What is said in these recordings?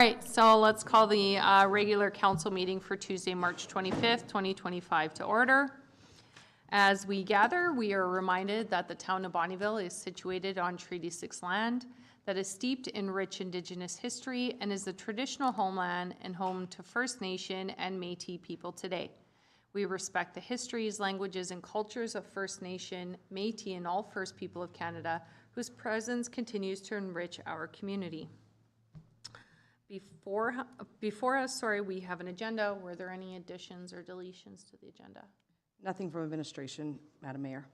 All right, so let's call the regular council meeting for Tuesday, March 25th, 2025 to order. As we gather, we are reminded that the town of Bonnyville is situated on Treaty 6 land that is steeped in rich Indigenous history and is the traditional homeland and home to First Nation and Métis people today. We respect the histories, languages, and cultures of First Nation, Métis, and all First people of Canada, whose presence continues to enrich our community. Before us, we have an agenda. Were there any additions or deletions to the agenda? Nothing from administration, Madam Mayor.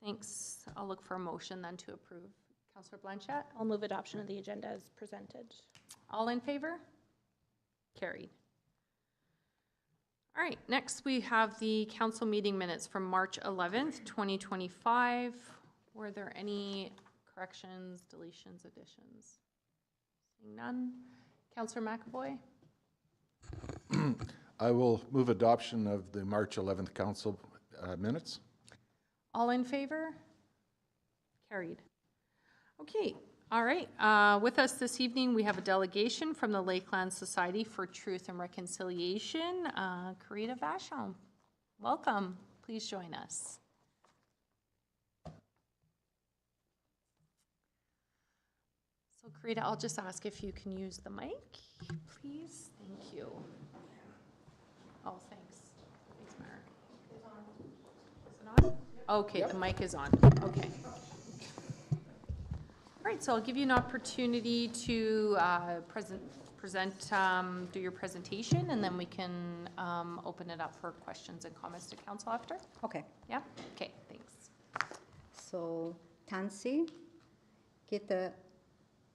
Thanks. I'll look for a motion then to approve. Councillor Blanchette? I'll move adoption of the agenda as presented. All in favor? Carried. All right, next we have the council meeting minutes from March 11th, 2025. Were there any corrections, deletions, additions? Seeing none. Councillor McAvoy? I will move adoption of the March 11th council minutes. All in favor? Carried. Okay, all right. With us this evening, we have a delegation from the Lakeland Society for Truth and Reconciliation. Karita Vachon, welcome. Please join us. So Karita, I'll just ask if you can use the mic, please. Thank you. Oh, thanks. Thanks, Mara. Is it on? Okay, the mic is on. Okay. All right, so I'll give you an opportunity to do your presentation, and then we can open it up for questions and comments to council after. Okay. Yeah? Okay, thanks. So, Tansi, kita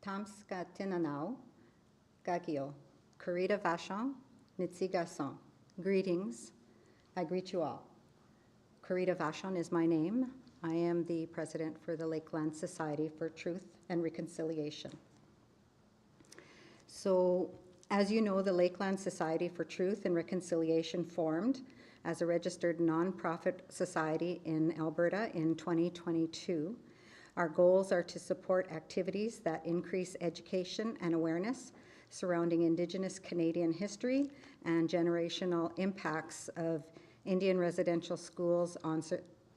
tamska tinanau, gagio, Karita Vachon, Nitsigason. Greetings. I greet you all. Karita Vachon is my name. I am the president for the Lakeland Society for Truth and Reconciliation. So, as you know, the Lakeland Society for Truth and Reconciliation formed as a registered nonprofit society in Alberta in 2022. Our goals are to support activities that increase education and awareness surrounding Indigenous Canadian history and generational impacts of Indian residential schools on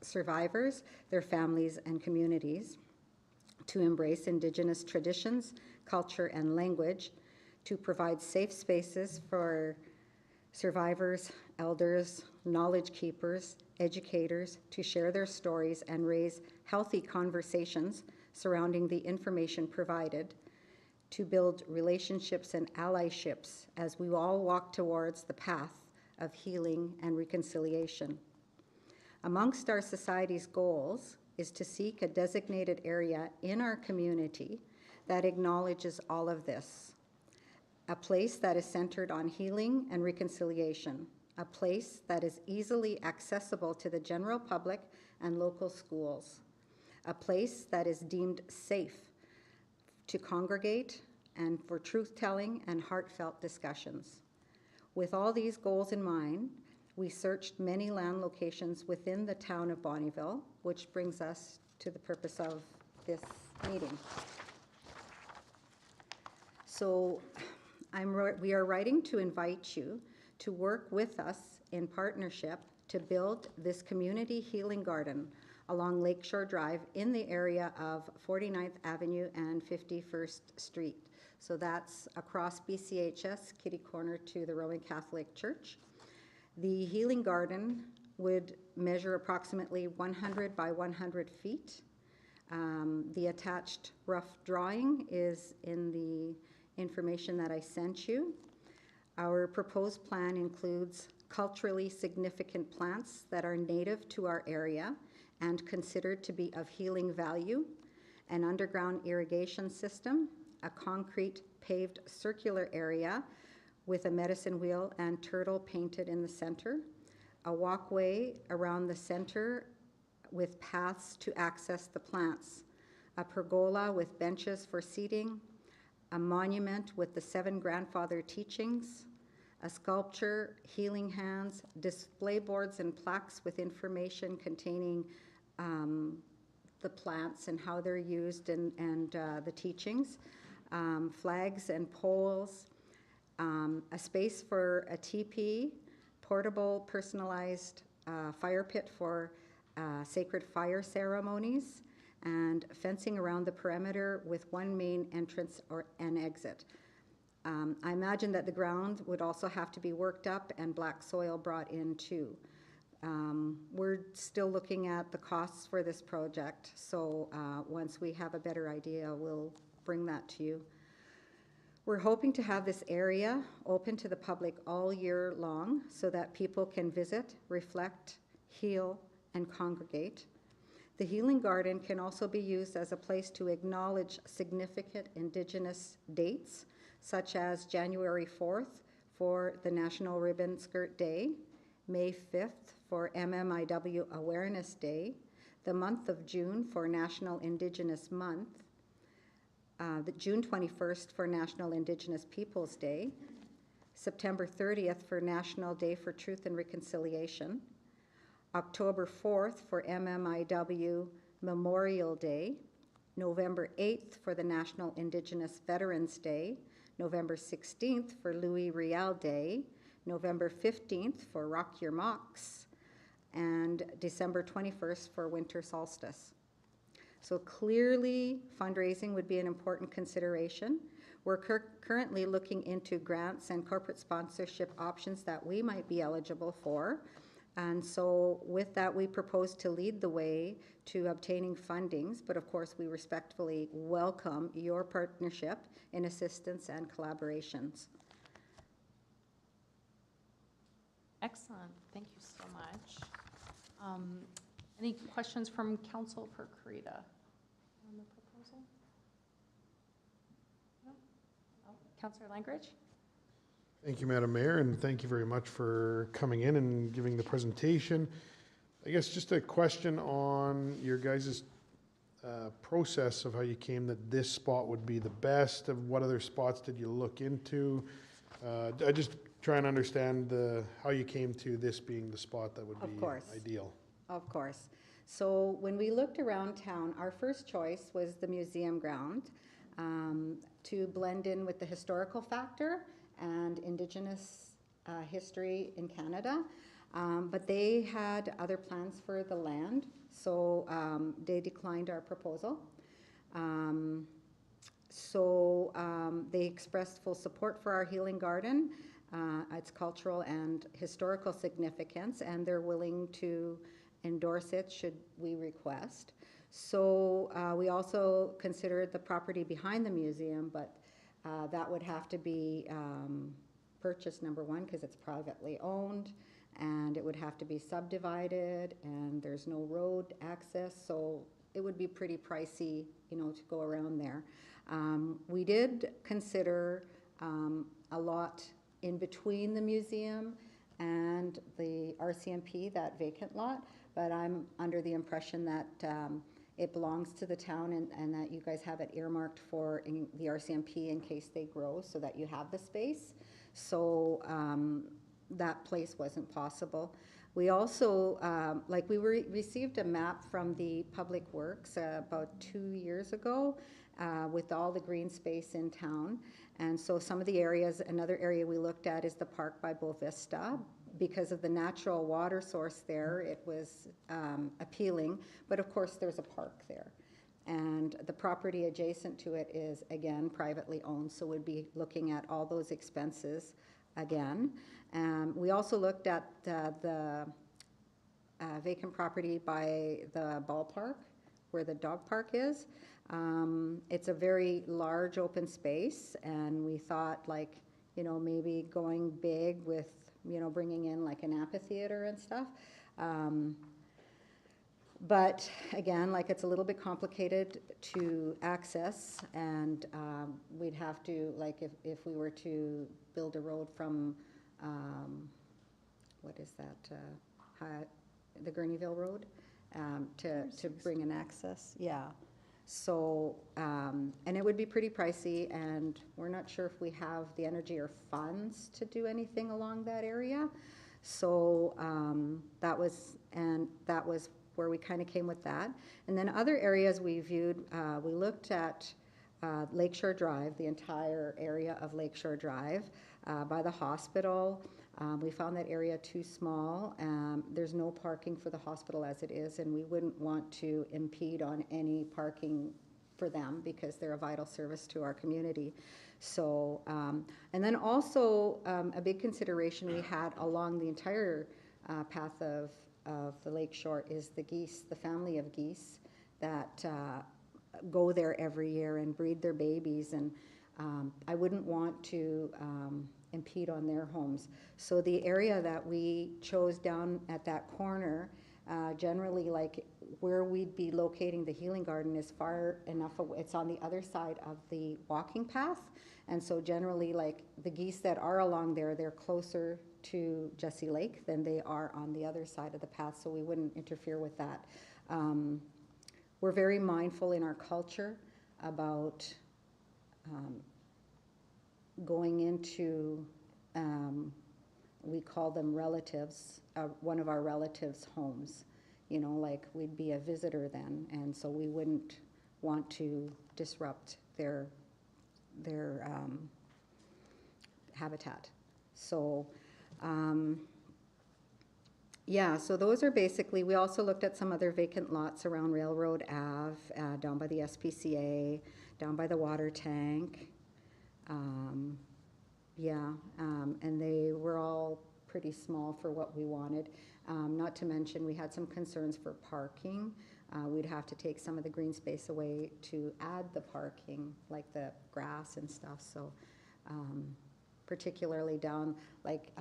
survivors, their families, and communities, to embrace Indigenous traditions, culture, and language, to provide safe spaces for survivors, elders, knowledge keepers, educators to share their stories and raise healthy conversations surrounding the information provided, to build relationships and allyships as we all walk towards the path of healing and reconciliation. Amongst our society's goals is to seek a designated area in our community that acknowledges all of this. A place that is centered on healing and reconciliation. A place that is easily accessible to the general public and local schools. A place that is deemed safe to congregate and for truth-telling and heartfelt discussions. With all these goals in mind, we searched many land locations within the town of Bonnyville, which brings us to the purpose of this meeting. So we are writing to invite you to work with us in partnership to build this community healing garden along Lakeshore Drive in the area of 49th Avenue and 51st Street. So that's across BCHS, kitty corner to the Roman Catholic Church. The healing garden would measure approximately 100 by 100 feet. The attached rough drawing is in the information that I sent you. Our proposed plan includes culturally significant plants that are native to our area and considered to be of healing value, an underground irrigation system, a concrete paved circular area with a medicine wheel and turtle painted in the center, a walkway around the center with paths to access the plants, a pergola with benches for seating, a monument with the 7 grandfather teachings, a sculpture, healing hands, display boards and plaques with information containing the plants and how they're used and the teachings, flags and poles, a space for a teepee, portable personalized fire pit for sacred fire ceremonies, and fencing around the perimeter with one main entrance or an exit. I imagine that the ground would also have to be worked up and black soil brought in too. We're still looking at the costs for this project, so once we have a better idea, we'll bring that to you. We're hoping to have this area open to the public all year long so that people can visit, reflect, heal, and congregate. The Healing Garden can also be used as a place to acknowledge significant Indigenous dates, such as January 4th for the National Ribbon Skirt Day, May 5th for MMIW Awareness Day, the month of June for National Indigenous Month, the June 21st for National Indigenous Peoples Day, September 30th for National Day for Truth and Reconciliation, October 4th for MMIW Memorial Day, November 8th for the National Indigenous Veterans Day, November 16th for Louis Riel Day, November 15th for Rock Your Mocks, and December 21st for winter solstice. So clearly, fundraising would be an important consideration. We're currently looking into grants and corporate sponsorship options that we might be eligible for. And so with that, we propose to lead the way to obtaining fundings, but of course, we respectfully welcome your partnership in assistance and collaborations. Excellent, thank you so much. Any questions from Council for Carita on the proposal? No? Oh, Councillor Langridge? Thank you, Madam Mayor, and thank you very much for coming in and giving the presentation. I guess just a question on your guys' process of how you came that this spot would be the best. Of what other spots did you look into? I just try and understand how you came to this being the spot that would be ideal. Of course. So when we looked around town, our first choice was the museum ground to blend in with the historical factor and Indigenous history in Canada. But they had other plans for the land, so they declined our proposal. They expressed full support for our Healing Garden, its cultural and historical significance, and they're willing to endorse it should we request. So we also considered the property behind the museum, but that would have to be purchased, number one, because it's privately owned, and it would have to be subdivided, and there's no road access, so it would be pretty pricey, you know, to go around there. We did consider a lot in between the museum and the RCMP, that vacant lot, but I'm under the impression that it belongs to the town and that you guys have it earmarked for the RCMP in case they grow, so that you have the space. So that place wasn't possible. We also, we received a map from the Public Works about 2 years ago with all the green space in town. And so some of the areas, another area we looked at is the park by Boa Vista. Because of the natural water source there, it was appealing, but of course there's a park there. And the property adjacent to it is, again, privately owned, so we'd be looking at all those expenses again. We also looked at the vacant property by the ballpark, where the dog park is. It's a very large open space, and we thought, like, you know, maybe going big with, you know, bringing in like an amphitheater and stuff. But again, like, it's a little bit complicated to access, and we'd have to, like, if we were to build a road from, what is that, the Gurneyville Road, to bring an access, yeah. So, and it would be pretty pricey, and we're not sure if we have the energy or funds to do anything along that area. So that was where we kind of came with that. And then other areas we viewed, we looked at Lakeshore Drive, the entire area of Lakeshore Drive, by the hospital. We found that area too small. There's no parking for the hospital as it is, and we wouldn't want to impede on any parking for them because they're a vital service to our community. So, and then also a big consideration we had along the entire path of the lakeshore is the geese, the family of geese that go there every year and breed their babies, and I wouldn't want to impede on their homes. So the area that we chose down at that corner, generally like where we'd be locating the healing garden is far enough away. It's on the other side of the walking path, and so generally like the geese that are along there, they're closer to Jesse Lake than they are on the other side of the path, so we wouldn't interfere with that. We're very mindful in our culture about going into, we call them relatives, one of our relatives' homes. You know, like we'd be a visitor then, and so we wouldn't want to disrupt their habitat. So, yeah, so those are basically, we also looked at some other vacant lots around Railroad Ave, down by the SPCA, down by the water tank. And they were all pretty small for what we wanted. Not to mention, we had some concerns for parking. We'd have to take some of the green space away to add the parking, like the grass and stuff. So particularly down, like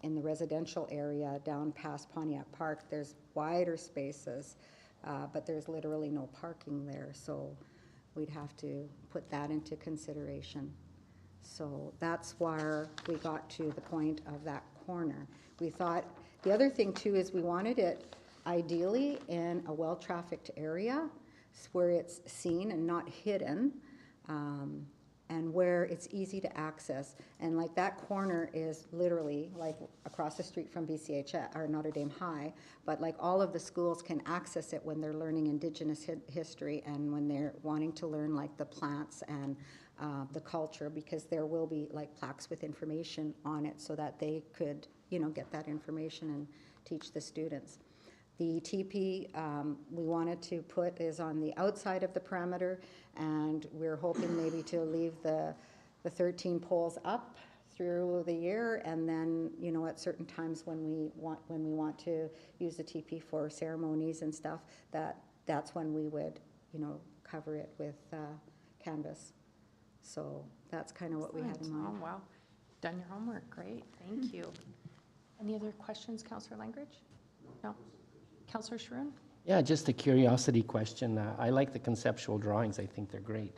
in the residential area, down past Pontiac Park, there's wider spaces, but there's literally no parking there. So we'd have to put that into consideration. So that's where we got to the point of that corner. We thought, the other thing too is we wanted it ideally in a well-trafficked area where it's seen and not hidden, and where it's easy to access. And like that corner is literally like across the street from BCH or Notre Dame High, but like all of the schools can access it when they're learning Indigenous history and when they're wanting to learn like the plants and the culture, because there will be like plaques with information on it so that they could, you know, get that information and teach the students. The teepee we wanted to put is on the outside of the perimeter, and we're hoping maybe to leave the 13 poles up through the year, and then, you know, at certain times when we want to use the teepee for ceremonies and stuff, that's when we would, you know, cover it with canvas. So that's kind of what we had in mind. Oh, wow. Done your homework. Great. Thank you. Any other questions, Councillor Langridge? No? Councillor Sharoon? Yeah, just a curiosity question. I like the conceptual drawings. I think they're great.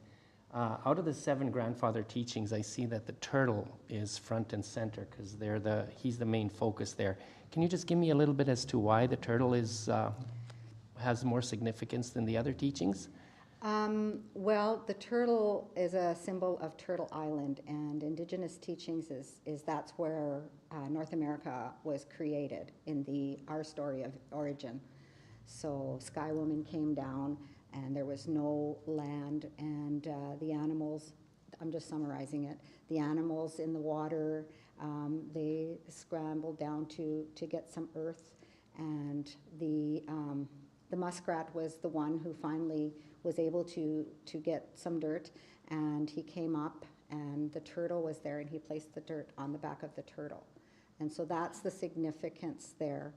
Out of the 7 grandfather teachings, I see that the turtle is front and center because he's the main focus there. Can you just give me a little bit as to why the turtle has more significance than the other teachings? Well, the turtle is a symbol of Turtle Island, and Indigenous teachings is that's where North America was created in our story of origin. So Sky Woman came down, and there was no land, and the animals, I'm just summarizing it, the animals in the water, they scrambled down to get some earth, and the muskrat was the one who finally was able to get some dirt, and he came up, and the turtle was there, and he placed the dirt on the back of the turtle. And so that's the significance there,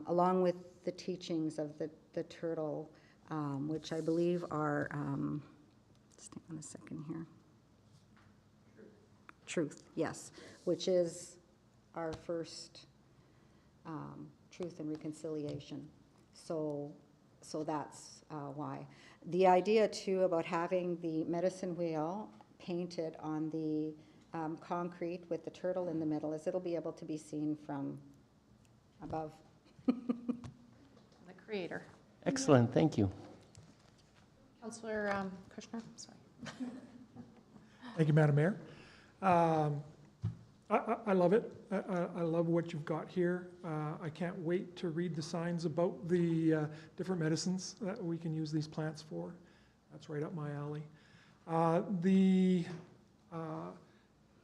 along with the teachings of the turtle, which I believe are, just hang on a second here. Truth, yes, which is our first truth and reconciliation. So that's why. The idea too about having the medicine wheel painted on the concrete with the turtle in the middle is it'll be able to be seen from above. The creator. Excellent, thank you. Councillor Kushner, sorry. Thank you, Madam Mayor. I love it. I love what you've got here. I can't wait to read the signs about the different medicines that we can use these plants for. That's right up my alley. The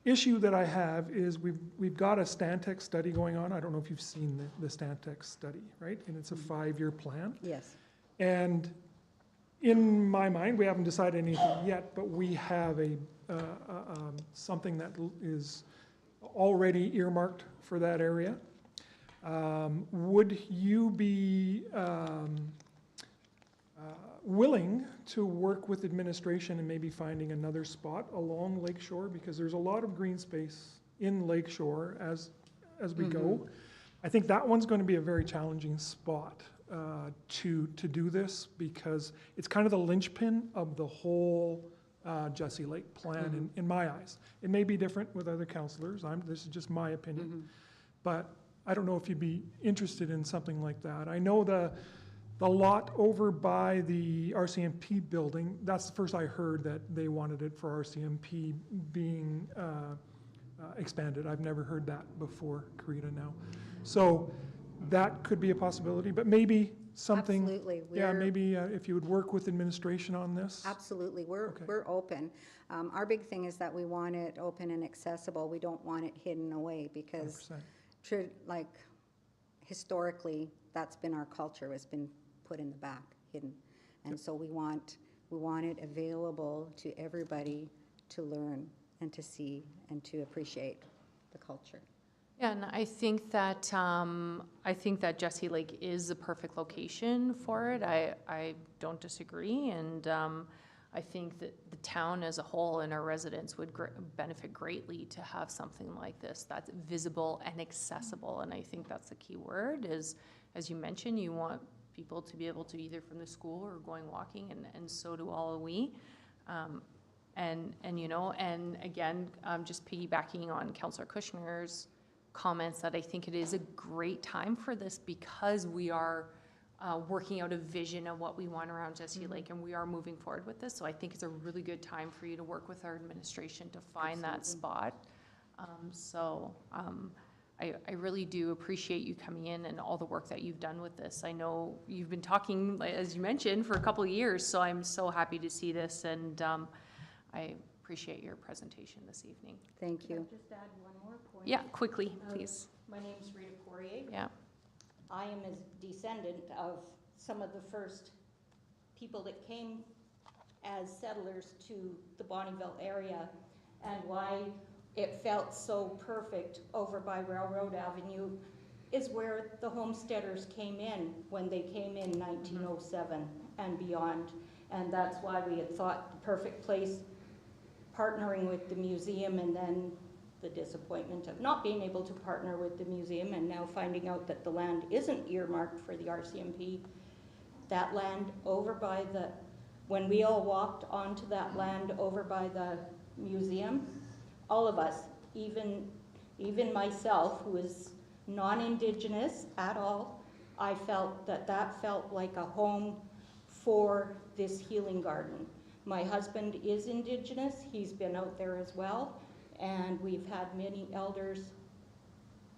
issue that I have is we've got a Stantec study going on. I don't know if you've seen the Stantec study, right? And it's a 5-year plan. Yes. And in my mind, we haven't decided anything yet, but we have something that is already earmarked for that area. Would you be willing to work with administration and maybe finding another spot along Lakeshore? Because there's a lot of green space in Lakeshore as we go. I think that one's going to be a very challenging spot to do this, because it's kind of the linchpin of the whole Jesse Lake plan in my eyes. It may be different with other councillors. This is just my opinion. But I don't know if you'd be interested in something like that. I know the lot over by the RCMP building, that's the first I heard that they wanted it for RCMP being expanded. I've never heard that before, Karita, now. So that could be a possibility, but maybe something. Absolutely. Yeah, maybe if you would work with administration on this. Absolutely, Okay. we're open. Our big thing is that we want it open and accessible. We don't want it hidden away, because 100%. like historically, that's been our culture, has been put in the back, hidden. And so we want it available to everybody to learn and to see and to appreciate the culture. Yeah, and I think that Jesse Lake is the perfect location for it. I don't disagree, and I think that the town as a whole and our residents would benefit greatly to have something like this that's visible and accessible. And I think that's the key word is, as you mentioned, you want people to be able to either from the school or going walking, and so do all we. And again, just piggybacking on Councillor Kushner's comments, that I think it is a great time for this, because we are working out a vision of what we want around Jesse Lake, and we are moving forward with this. So I think it's a really good time for you to work with our administration to find that spot. I really do appreciate you coming in and all the work that you've done with this. I know you've been talking, as you mentioned, for a couple of years, so I'm so happy to see this, and I appreciate your presentation this evening. Thank you. Just add one more point. Yeah, quickly, please. My name's Rita Poirier. Yeah. I am a descendant of some of the first people that came as settlers to the Bonnyville area, and why it felt so perfect over by Railroad Avenue is where the homesteaders came in when they came in 1907 and beyond. And that's why we had thought the perfect place, partnering with the museum, and then the disappointment of not being able to partner with the museum, and now finding out that the land isn't earmarked for the RCMP. That land over by when we all walked onto that land over by the museum, all of us, even myself, who is non-Indigenous at all, I felt that felt like a home for this healing garden. My husband is Indigenous, he's been out there as well, and we've had many elders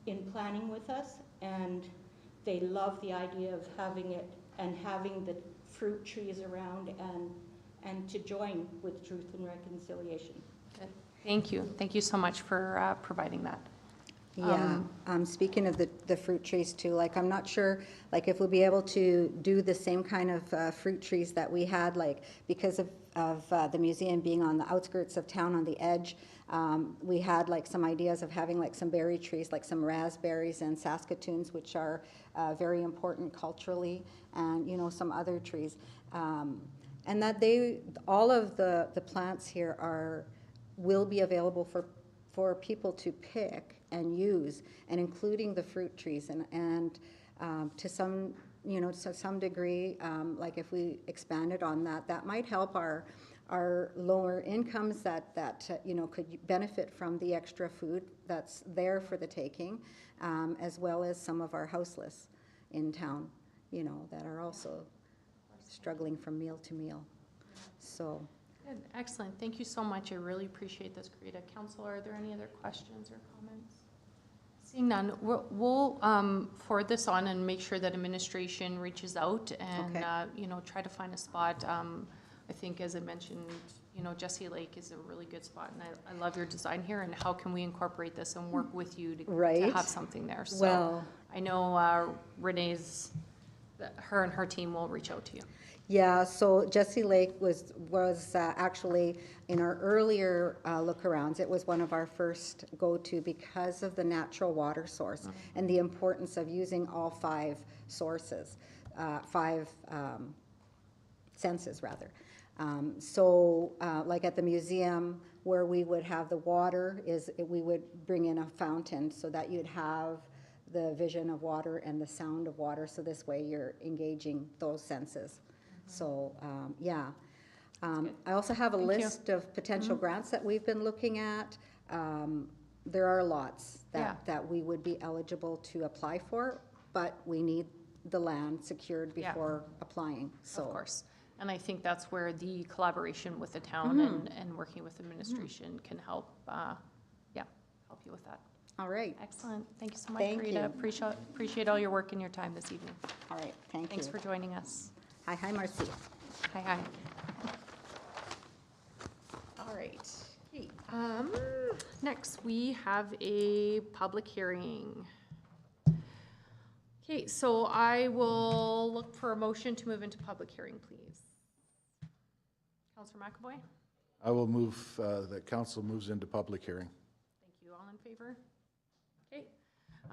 in planning with us, and they love the idea of having it and having the fruit trees around, and to join with Truth and Reconciliation. Good. Thank you. Thank you so much for providing that. Yeah, speaking of the fruit trees too, like I'm not sure, like if we'll be able to do the same kind of fruit trees that we had, like because of the museum being on the outskirts of town on the edge, we had like some ideas of having like some berry trees, like some raspberries and Saskatoons, which are very important culturally, and some other trees, and that all of the plants here will be available for people to pick and use, and including the fruit trees, and to some to some degree, like if we expanded on that might help our lower incomes that could benefit from the extra food that's there for the taking, as well as some of our houseless in town, that are also struggling from meal to meal. So. Good. Excellent. Thank you so much. I really appreciate this, Karita. Councilor, are there any other questions or comments? Seeing none, we'll forward this on and make sure that administration reaches out and, Okay. try to find a spot. I think, as I mentioned you know, Jesse Lake is a really good spot, and I love your design here, and how can we incorporate this and work with you to Right. have something there? So Well- I know Renee's, her and her team will reach out to you. Yeah, so Jesse Lake was actually in our earlier look-arounds, it was one of our first go-to because of the natural water source and the importance of using all five sources, five senses, rather. Like at the museum, where we would have the water, we would bring in a fountain so that you'd have the vision of water and the sound of water, so this way you're engaging those senses. So, yeah. I also have a Thank you. list of potential grants that we've been looking at. There are lots that we would be eligible to apply for, but we need the land secured Yeah. before applying, so. Of course. And I think that's where the collaboration with the town and working with administration can help, help you with that. All right, Excellent. Thank you so much, Thank Rita. you. Appreciate all your work and your time this evening. all right, thank you. Thanks for joining us. Hi, Marcia. Hi. All right. Okay, next, we have a public hearing. Okay, so I will look for a motion to move into public hearing, please. Counselor McAvoy? I will move, that council moves into public hearing. Thank you. All in favor? Okay.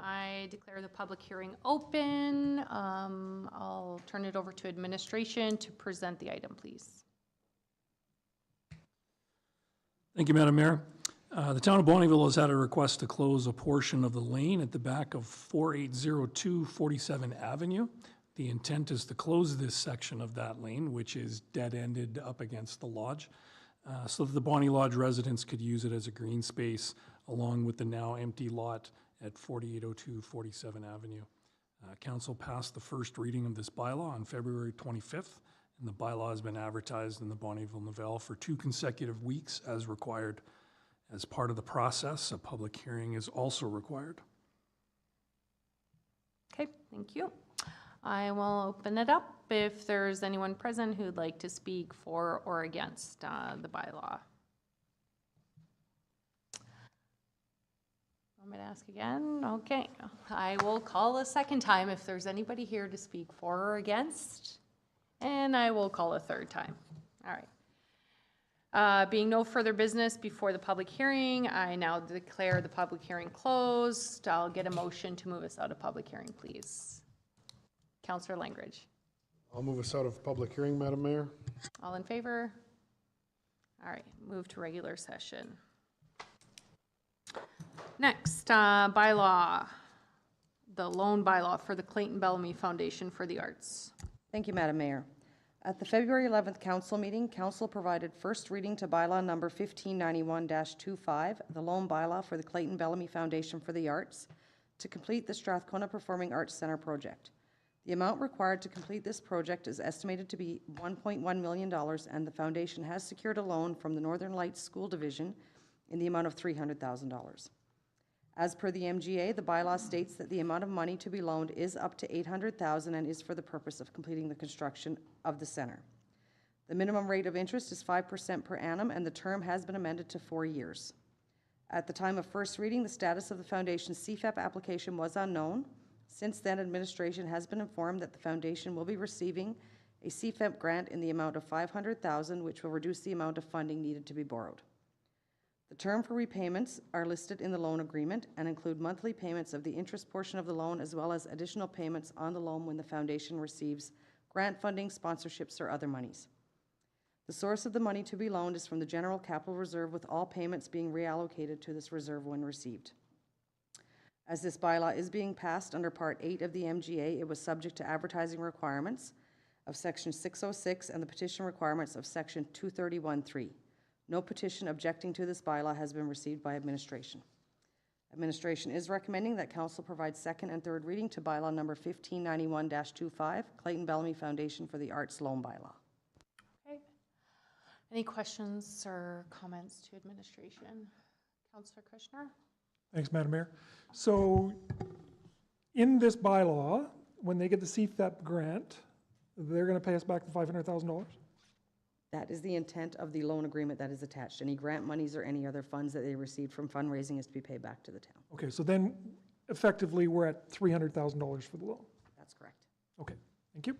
I declare the public hearing open. I'll turn it over to administration to present the item, please. Thank you, Madam Mayor. The town of Bonnyville has had a request to close a portion of the lane at the back of 4802 47 Avenue. The intent is to close this section of that lane, which is dead-ended up against the lodge, so that the Bonny Lodge residents could use it as a green space along with the now empty lot at 4802 47 Avenue. Council passed the first reading of this bylaw on February 25th, and the bylaw has been advertised in the Bonnyville Nouvelle for 2 consecutive weeks as required. As part of the process, a public hearing is also required. Okay, thank you. I will open it up if there's anyone present who'd like to speak for or against the bylaw. Want me to ask again? Okay, I will call a second time if there's anybody here to speak for or against, and I will call a third time. All right. Being no further business before the public hearing, I now declare the public hearing closed. I'll get a motion to move us out of public hearing, please. Councillor Langridge. I'll move us out of public hearing, Madam Mayor. All in favor? All right, move to regular session. Next, bylaw, the loan bylaw for the Clayton Bellamy Foundation for the Arts. Thank you, Madam Mayor. At the February 11th council meeting, council provided first reading to bylaw number 1591-25, the loan bylaw for the Clayton Bellamy Foundation for the Arts, to complete the Strathcona Performing Arts Centre project. The amount required to complete this project is estimated to be $1.1 million, and the foundation has secured a loan from the Northern Lights School Division in the amount of $300,000. As per the MGA, the bylaw states that the amount of money to be loaned is up to $800,000 and is for the purpose of completing the construction of the center. The minimum rate of interest is 5% per annum, and the term has been amended to 4 years. At the time of first reading, the status of the foundation's CFEP application was unknown. Since then, administration has been informed that the foundation will be receiving a CFEP grant in the amount of $500,000, which will reduce the amount of funding needed to be borrowed. The term for repayments are listed in the loan agreement and include monthly payments of the interest portion of the loan, as well as additional payments on the loan when the foundation receives grant funding, sponsorships, or other monies. The source of the money to be loaned is from the General Capital Reserve, with all payments being reallocated to this reserve when received. As this bylaw is being passed under Part 8 of the MGA, it was subject to advertising requirements of Section 606 and the petition requirements of Section 231(3). No petition objecting to this bylaw has been received by administration. Administration is recommending that council provide second and third reading to bylaw number 1591-25, Clayton Bellamy Foundation for the Arts Loan Bylaw. Okay. Any questions or comments to administration? Councillor Kushner? Thanks, Madam Mayor. So in this bylaw, when they get the CFEP grant, they're going to pay us back the $500,000? That is the intent of the loan agreement that is attached. Any grant monies or any other funds that they received from fundraising is to be paid back to the town. Okay, so then effectively, we're at $300,000 for the loan. That's correct. Okay, thank you.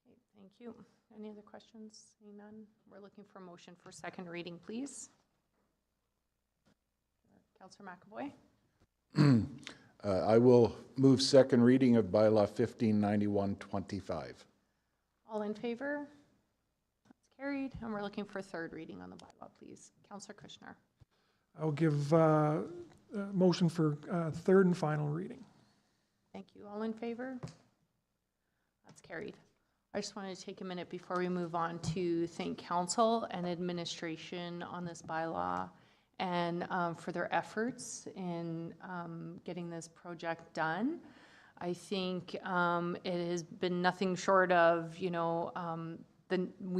Okay, thank you. Any other questions? Seeing none, we're looking for a motion for second reading, please. Councillor McAvoy. I will move second reading of bylaw 1591-25. All in favor? That's carried. And we're looking for third reading on the bylaw, please. Councillor Kushner. I'll give a motion for third and final reading. Thank you. All in favor? That's carried. I just wanted to take a minute before we move on to thank council and administration on this bylaw and for their efforts in getting this project done. I think it has been nothing short of, we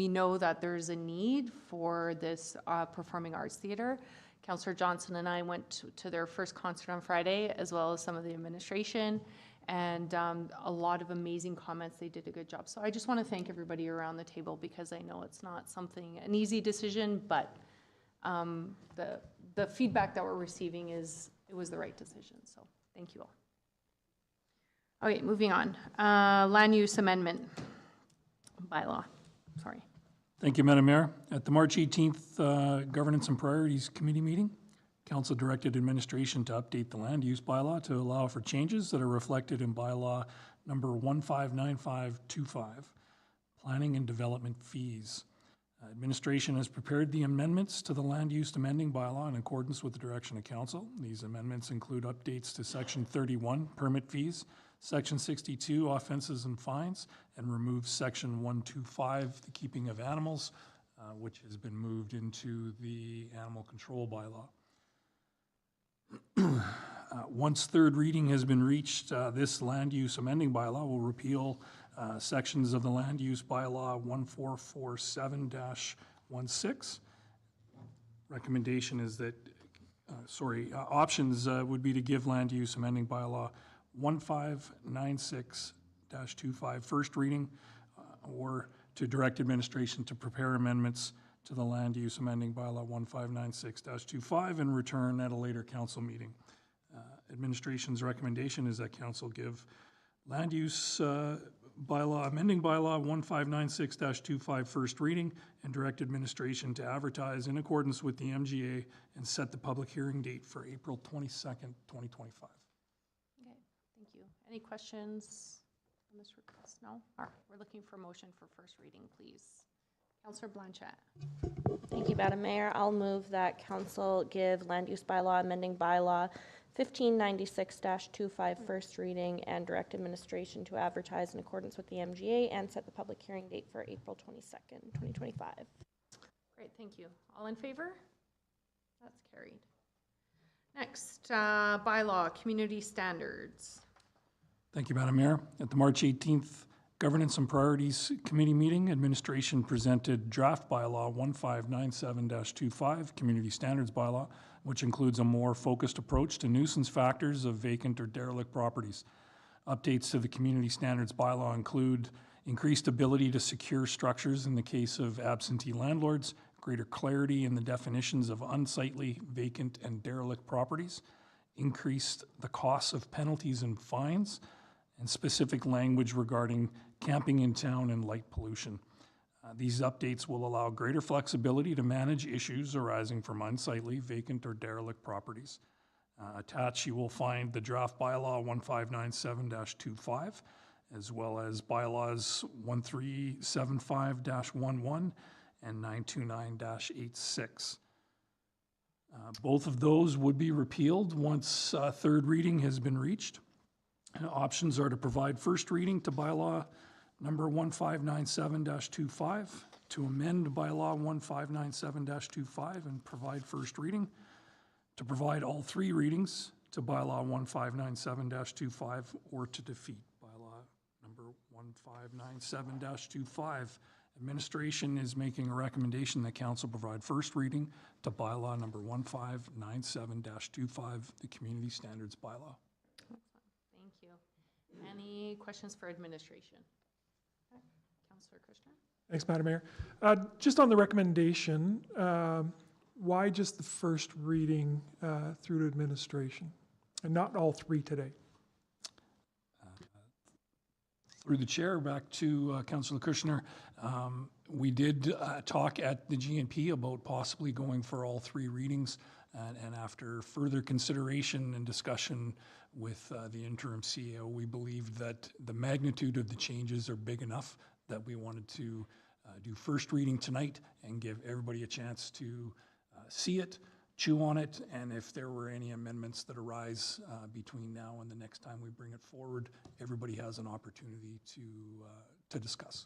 know that there's a need for this performing arts theater. Councillor Johnson and I went to their first concert on Friday, as well as some of the administration, and a lot of amazing comments. They did a good job. So I just want to thank everybody around the table, because I know it's not an easy decision, but the feedback that we're receiving is it was the right decision. So thank you all. Okay, moving on. Land use amendment bylaw. Sorry. Thank you, Madam Mayor. At the March 18th Governance and Priorities Committee meeting, Council directed administration to update the land use bylaw to allow for changes that are reflected in bylaw number 159525, planning and development fees. Administration has prepared the amendments to the land use amending bylaw in accordance with the direction of council. These amendments include updates to section 31, permit fees, section 62, offenses and fines, and removes section 125, the keeping of animals, which has been moved into the animal control bylaw. Once third reading has been reached, this land use amending bylaw will repeal sections of the land use bylaw 1447-16. Recommendation is that, options would be to give land use amending bylaw 1596-25 first reading, or to direct administration to prepare amendments to the land use amending bylaw 1596-25 and return at a later council meeting. Administration's recommendation is that council give land use bylaw amending bylaw 1596-25 first reading and direct administration to advertise in accordance with the MGA and set the public hearing date for April 22nd, 2025. Okay, thank you. Any questions on this request? No? All right, we're looking for a motion for first reading, please. Councillor Blanchette. Thank you, Madam Mayor. I'll move that council give land use bylaw amending bylaw 1596-25 first reading and direct administration to advertise in accordance with the MGA and set the public hearing date for April 22nd, 2025. Great, thank you. All in favor? That's carried. Next, bylaw, community standards. Thank you, Madam Mayor. At the March 18th Governance and Priorities Committee meeting, administration presented draft bylaw 1597-25, community standards bylaw, which includes a more focused approach to nuisance factors of vacant or derelict properties. Updates to the community standards bylaw include increased ability to secure structures in the case of absentee landlords, greater clarity in the definitions of unsightly, vacant, and derelict properties, increased the costs of penalties and fines, and specific language regarding camping in town and light pollution. These updates will allow greater flexibility to manage issues arising from unsightly, vacant, or derelict properties. Attached, you will find the draft bylaw 1597-25, as well as bylaws 1375-11 and 929-86. Both of those would be repealed once third reading has been reached. Options are to provide first reading to bylaw number 1597-25, to amend bylaw 1597-25 and provide first reading, to provide all three readings to bylaw 1597-25, or to defeat bylaw number 1597-25. Administration is making a recommendation that council provide first reading to bylaw number 1597-25, the community standards bylaw. Thank you. Any questions for administration? Okay. Councillor Kushner? Thanks, Madam Mayor. Just on the recommendation, why just the first reading through to administration and not all three today? Through the chair, back to Councillor Kushner. We did talk at the GNP about possibly going for all three readings, and after further consideration and discussion with the interim CEO, we believed that the magnitude of the changes are big enough that we wanted to do first reading tonight and give everybody a chance to see it, chew on it, and if there were any amendments that arise between now and the next time we bring it forward, everybody has an opportunity to discuss.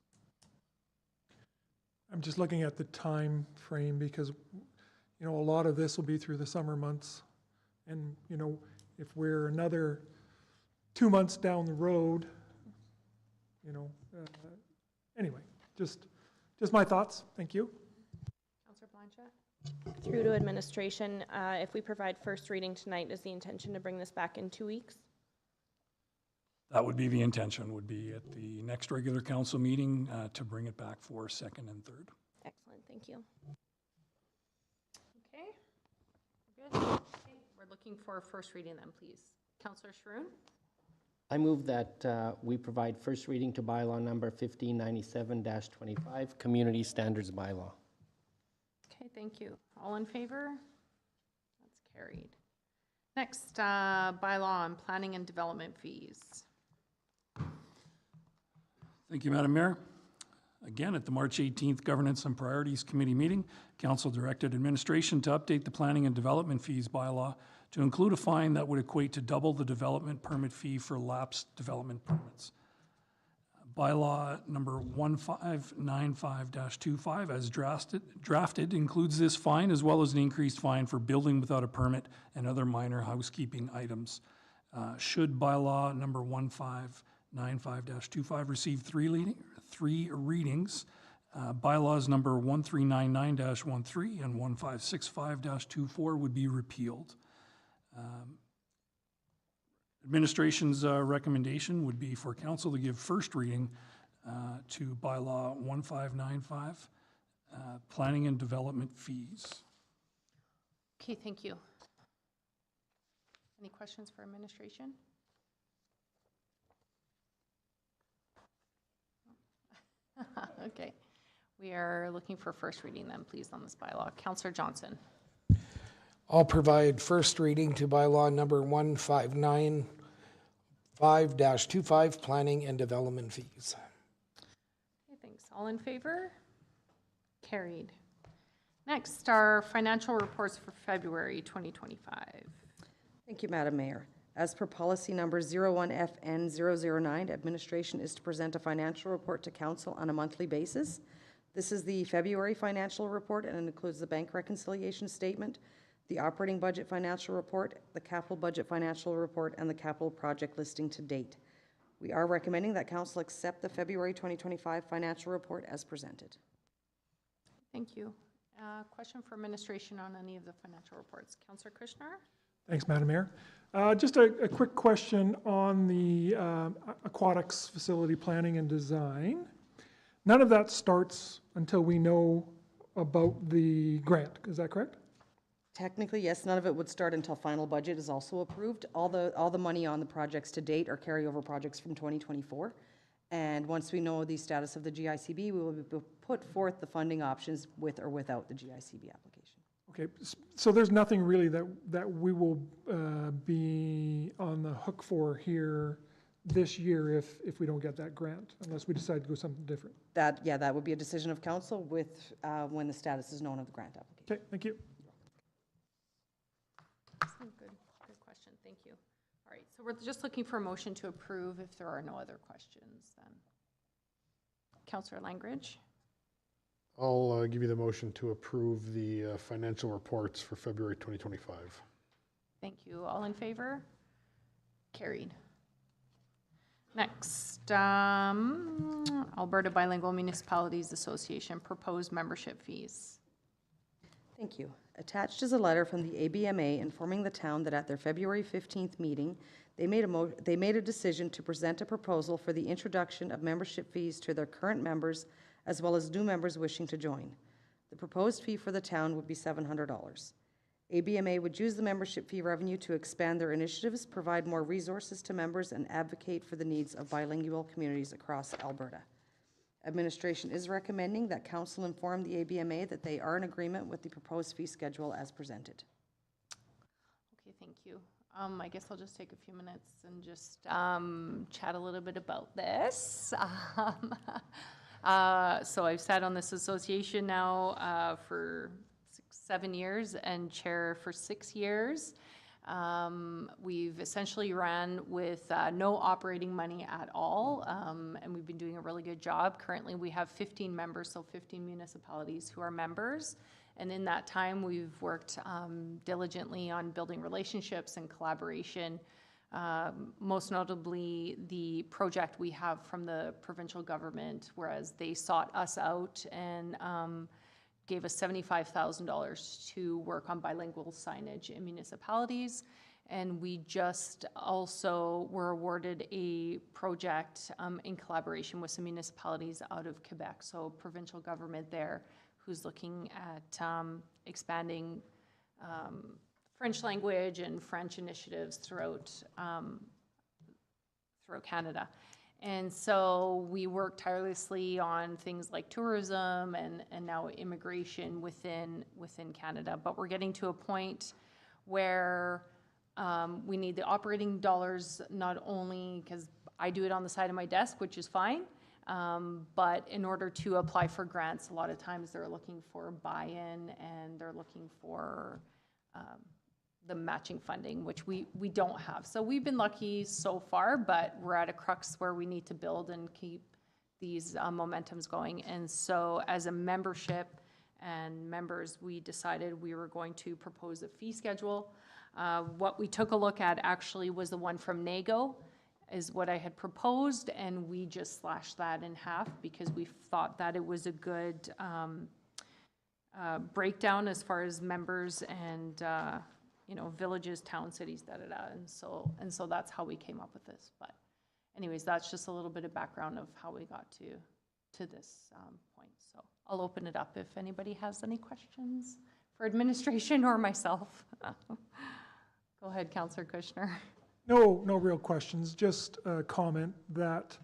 I'm just looking at the time frame because, you know, a lot of this will be through the summer months. And, you know, if we're another 2 months down the road, you know, anyway, just my thoughts. Thank you. Councillor Blanchett? Through to administration, if we provide first reading tonight, is the intention to bring this back in 2 weeks? That would be the intention, would be at the next regular council meeting to bring it back for second and third. Excellent, thank you. Okay, good. Okay, we're looking for a first reading then, please. Councillor Sharoon? I move that we provide first reading to bylaw number 1597-25, Community Standards Bylaw. Okay, thank you. All in favor? That's carried. Next, bylaw on planning and development fees. Thank you, Madam Mayor. Again, at the March 18th Governance and Priorities Committee meeting, Council directed administration to update the planning and development fees bylaw to include a fine that would equate to double the development permit fee for lapsed development permits. Bylaw number 1595-25 as drafted includes this fine as well as an increased fine for building without a permit and other minor housekeeping items. Should bylaw number 1595-25 receive three readings, bylaws number 1399-13 and 1565-24 would be repealed. Administration's recommendation would be for council to give first reading to bylaw 1595, planning and development fees. Okay, thank you. Any questions for administration? Okay, we are looking for first reading then, please, on this bylaw. Councillor Johnson. I'll provide first reading to bylaw number 1595-25, planning and development fees. Okay, thanks. All in favor? Carried. Next, our financial reports for February 2025. Thank you, Madam Mayor. As per policy number 01FN009, administration is to present a financial report to council on a monthly basis. This is the February financial report, and it includes the bank reconciliation statement, the operating budget financial report, the capital budget financial report, and the capital project listing to date. We are recommending that council accept the February 2025 financial report as presented. Thank you. Question for administration on any of the financial reports. Councillor Kushner? Thanks, Madam Mayor. Just a quick question on the aquatics facility planning and design. None of that starts until we know about the grant, is that correct? Technically, yes, none of it would start until final budget is also approved. All the money on the projects to date are carryover projects from 2024. And once we know the status of the GICB, we will put forth the funding options with or without the GICB application. Okay, so there's nothing really that we will be on the hook for here this year if we don't get that grant, unless we decide to go something different. That would be a decision of council with when the status is known of the grant application. Okay, thank you. Good question, thank you. All right, so we're just looking for a motion to approve if there are no other questions then. Councillor Langridge? I'll give you the motion to approve the financial reports for February 2025. Thank you. All in favor? Carried. Next, Alberta Bilingual Municipalities Association proposed membership fees. Thank you. Attached is a letter from the ABMA informing the town that at their February 15th meeting, they made a decision to present a proposal for the introduction of membership fees to their current members as well as new members wishing to join. The proposed fee for the town would be $700. ABMA would use the membership fee revenue to expand their initiatives, provide more resources to members, and advocate for the needs of bilingual communities across Alberta. Administration is recommending that council inform the ABMA that they are in agreement with the proposed fee schedule as presented. Okay, thank you. I guess I'll just take a few minutes and just chat a little bit about this. So I've sat on this association now for 7 years and chair for 6 years. We've essentially ran with no operating money at all, and we've been doing a really good job. Currently, we have 15 members, so 15 municipalities who are members. And in that time, we've worked diligently on building relationships and collaboration. Most notably, the project we have from the provincial government, whereas they sought us out and gave us $75,000 to work on bilingual signage in municipalities. And we just also were awarded a project in collaboration with some municipalities out of Quebec, so provincial government there, who's looking at expanding French language and French initiatives throughout Canada. And so we work tirelessly on things like tourism and now immigration within Canada. But we're getting to a point where we need the operating dollars, not only because I do it on the side of my desk, which is fine, but in order to apply for grants, a lot of times they're looking for buy-in and they're looking for the matching funding, which we don't have. So we've been lucky so far, but we're at a crux where we need to build and keep these momentums going. And so as a membership and members, we decided we were going to propose a fee schedule. What we took a look at actually was the one from NAGO, is what I had proposed, and we just slashed that in half because we thought that it was a good breakdown as far as members and villages, towns, cities, and so that's how we came up with this. But anyways, that's just a little bit of background of how we got to this point. So I'll open it up if anybody has any questions for administration or myself. Go ahead, Councillor Kushner. No real questions, just a comment that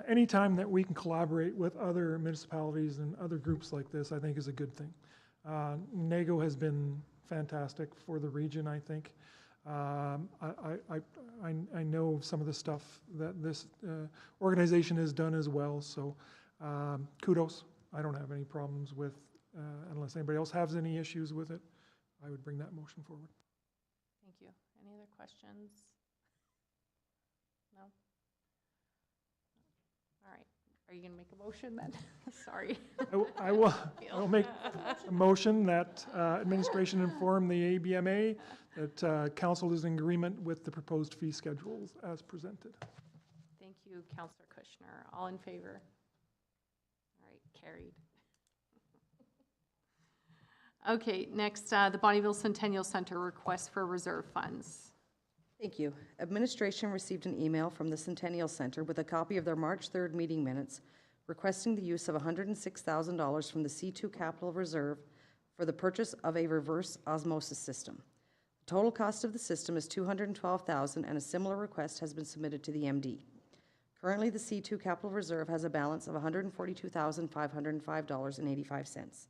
anytime that we can collaborate with other municipalities and other groups like this, I think is a good thing. NAGO has been fantastic for the region, I think. I know some of the stuff that this organization has done as well, so kudos. I don't have any problems with, unless anybody else has any issues with it, I would bring that motion forward. Thank you. Any other questions? No? All right. Are you going to make a motion then? Sorry. I will make a motion that administration inform the ABMA that council is in agreement with the proposed fee schedules as presented. Thank you, Councillor Kushner. All in favor? All right, carried. Okay, next, the Bonnyville Centennial Center request for reserve funds. Thank you. Administration received an email from the Centennial Center with a copy of their March 3rd meeting minutes requesting the use of $106,000 from the C2 Capital Reserve for the purchase of a reverse osmosis system. The total cost of the system is $212,000, and a similar request has been submitted to the MD. Currently, the C2 Capital Reserve has a balance of $142,505.85.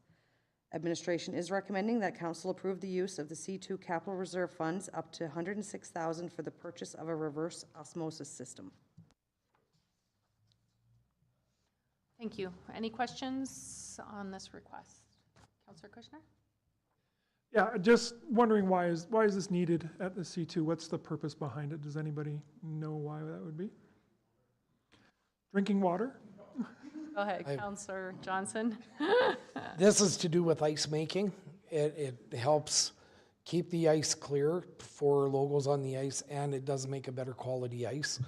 Administration is recommending that council approve the use of the C2 Capital Reserve funds up to $106,000 for the purchase of a reverse osmosis system. Thank you. Any questions on this request? Councillor Kushner? Yeah, just wondering why is this needed at the C2? What's the purpose behind it? Does anybody know why that would be? Drinking water? Go ahead, Councillor Johnson. This is to do with ice making. It helps keep the ice clear for logos on the ice, and it does make a better quality ice.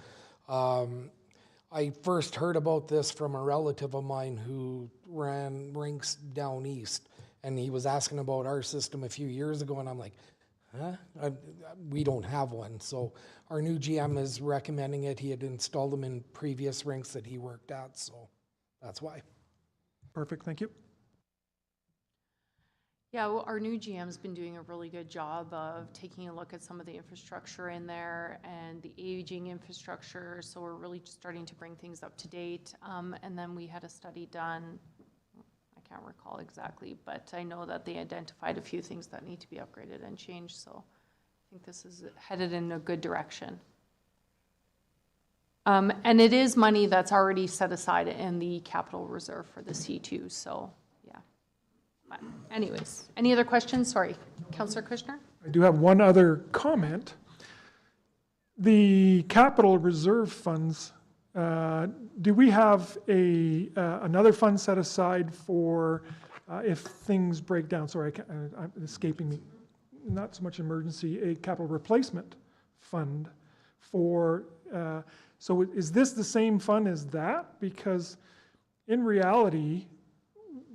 I first heard about this from a relative of mine who ran rinks down east, and he was asking about our system a few years ago, and I'm like, huh? We don't have one. So our new GM is recommending it. He had installed them in previous rinks that he worked at, so that's why. Perfect, thank you. Yeah, well, our new GM's been doing a really good job of taking a look at some of the infrastructure in there and the aging infrastructure, so we're really just starting to bring things up to date. And then we had a study done, I can't recall exactly, but I know that they identified a few things that need to be upgraded and changed, so I think this is headed in a good direction. And it is money that's already set aside in the capital reserve for the C2, so yeah. But anyways, any other questions? Sorry, Councillor Kushner? I do have one other comment. The capital reserve funds, do we have another fund set aside for if things break down? Sorry, I'm escaping me. Not so much emergency, a capital replacement fund for, so is this the same fund as that? Because in reality,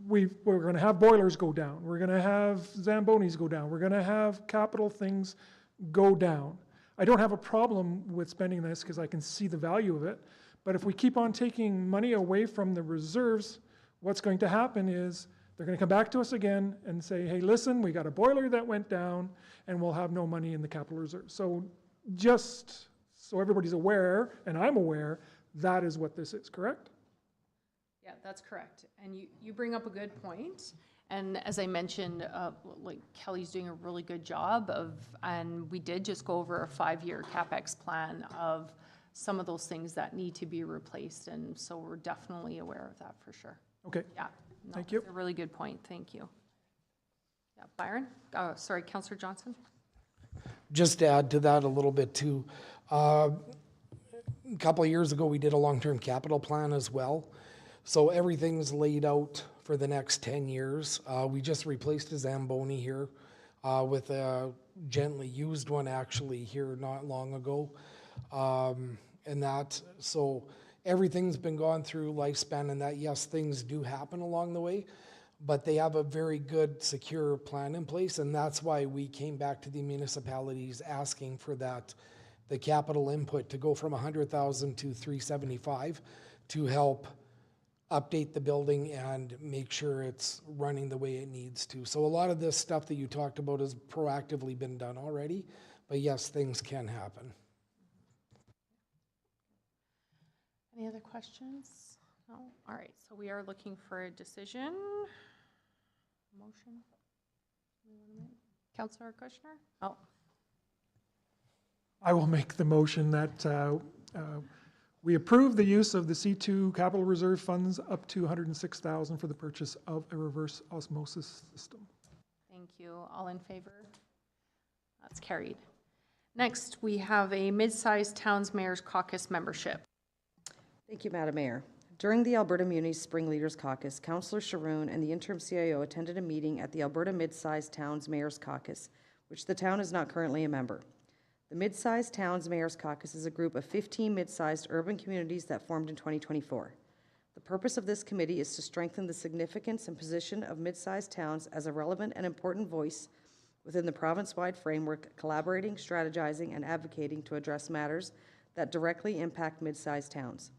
we're going to have boilers go down. We're going to have Zambonis go down. We're going to have capital things go down. I don't have a problem with spending this because I can see the value of it. But if we keep on taking money away from the reserves, what's going to happen is they're going to come back to us again and say, hey, listen, we got a boiler that went down and we'll have no money in the capital reserve. So just so everybody's aware, and I'm aware, that is what this is, correct? Yeah, that's correct. And you bring up a good point. And as I mentioned, like Kelly's doing a really good job and we did just go over a 5-year CapEx plan of some of those things that need to be replaced. And so we're definitely aware of that for sure. Okay. Yeah. No, Thank you. It's a really good point. Thank you. Yeah, Byron? Oh, sorry, Councillor Johnson? Just to add to that a little bit too, a couple of years ago, we did a long-term capital plan as well. So everything's laid out for the next 10 years. We just replaced a Zamboni here with a gently used one actually here not long ago. And that, so everything's been gone through lifespan and that, yes, things do happen along the way, but they have a very good, secure plan in place. And that's why we came back to the municipalities asking for that, the capital input to go from 100,000 to 375 to help update the building and make sure it's running the way it needs to. So a lot of this stuff that you talked about has proactively been done already, but yes, things can happen. Any other questions? No? All right, so we are looking for a decision. Motion? Councillor Kushner? Oh. I will make the motion that we approve the use of the C2 capital reserve funds up to $106,000 for the purchase of a reverse osmosis system. Thank you. All in favor? That's carried. Next, we have a mid-sized towns mayor's caucus membership. Thank you, Madam Mayor. During the Alberta Muni's Spring Leaders Caucus, Councillor Sharoon and the interim CIO attended a meeting at the Alberta Mid-Sized Towns Mayor's Caucus, which the town is not currently a member. The Mid-Sized Towns Mayor's Caucus is a group of 15 mid-sized urban communities that formed in 2024. The purpose of this committee is to strengthen the significance and position of mid-sized towns as a relevant and important voice within the province-wide framework, collaborating, strategizing, and advocating to address matters that directly impact mid-sized towns.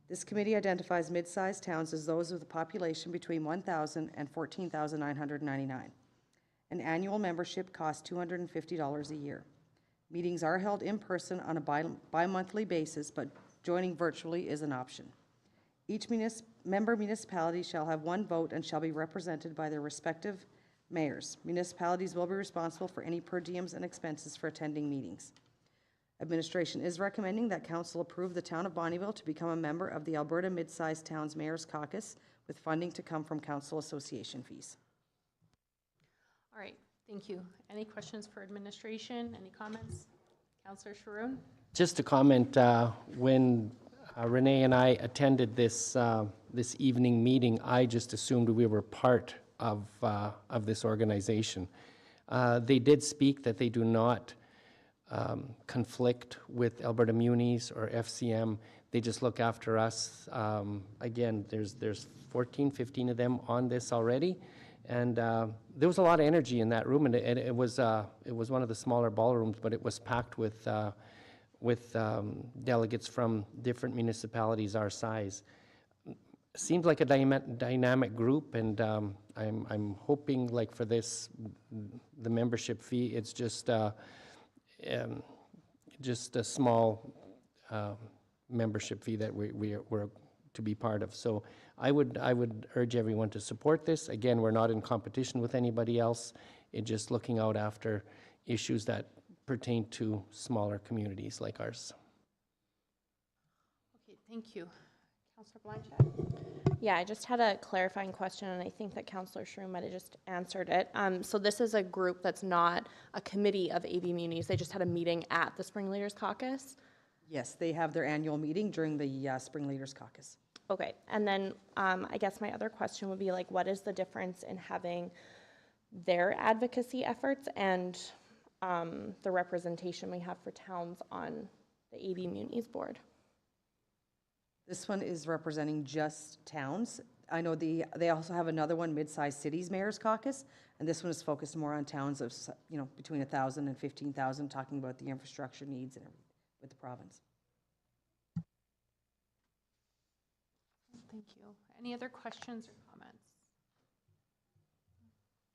This committee identifies mid-sized towns as those with a population between 1,000 and 14,999. An annual membership costs $250 a year. Meetings are held in person on a bi-monthly basis, but joining virtually is an option. Each member municipality shall have one vote and shall be represented by their respective mayors. Municipalities will be responsible for any per diems and expenses for attending meetings. Administration is recommending that Council approve the Town of Bonnyville to become a member of the Alberta Mid-Sized Towns Mayor's Caucus, with funding to come from Council association fees. All right, thank you. Any questions for administration? Any comments? Councillor Sharoon? Just to comment, when Renee and I attended this this evening meeting, I just assumed we were part of this organization. They did speak that they do not conflict with Alberta Munis or FCM. They just look after us. Again, there's 14, 15 of them on this already, and there was a lot of energy in that room, and it was one of the smaller ballrooms, but it was packed with delegates from different municipalities our size. seems like a dynamic group, and I'm hoping, like, for this, the membership fee, it's just a small membership fee that we're to be part of. So I would urge everyone to support this. Again, we're not in competition with anybody else. It's just looking out after issues that pertain to smaller communities like ours. Okay, thank you. Councillor Blanchett? Yeah, I just had a clarifying question, and I think that Councillor Shrew might have just answered it. So this is a group that's not a committee of AV Munis. They just had a meeting at the Spring Leaders Caucus? Yes, they have their annual meeting during the Spring Leaders Caucus. Okay, and then I guess my other question would be, like, what is the difference in having their advocacy efforts and the representation we have for towns on the AV Munis board? This one is representing just towns. I know they also have another one, Mid-Sized Cities Mayor's Caucus, and this one is focused more on towns of, between 1,000 and 15,000, talking about the infrastructure needs and everything with the province. Thank you. Any other questions or comments?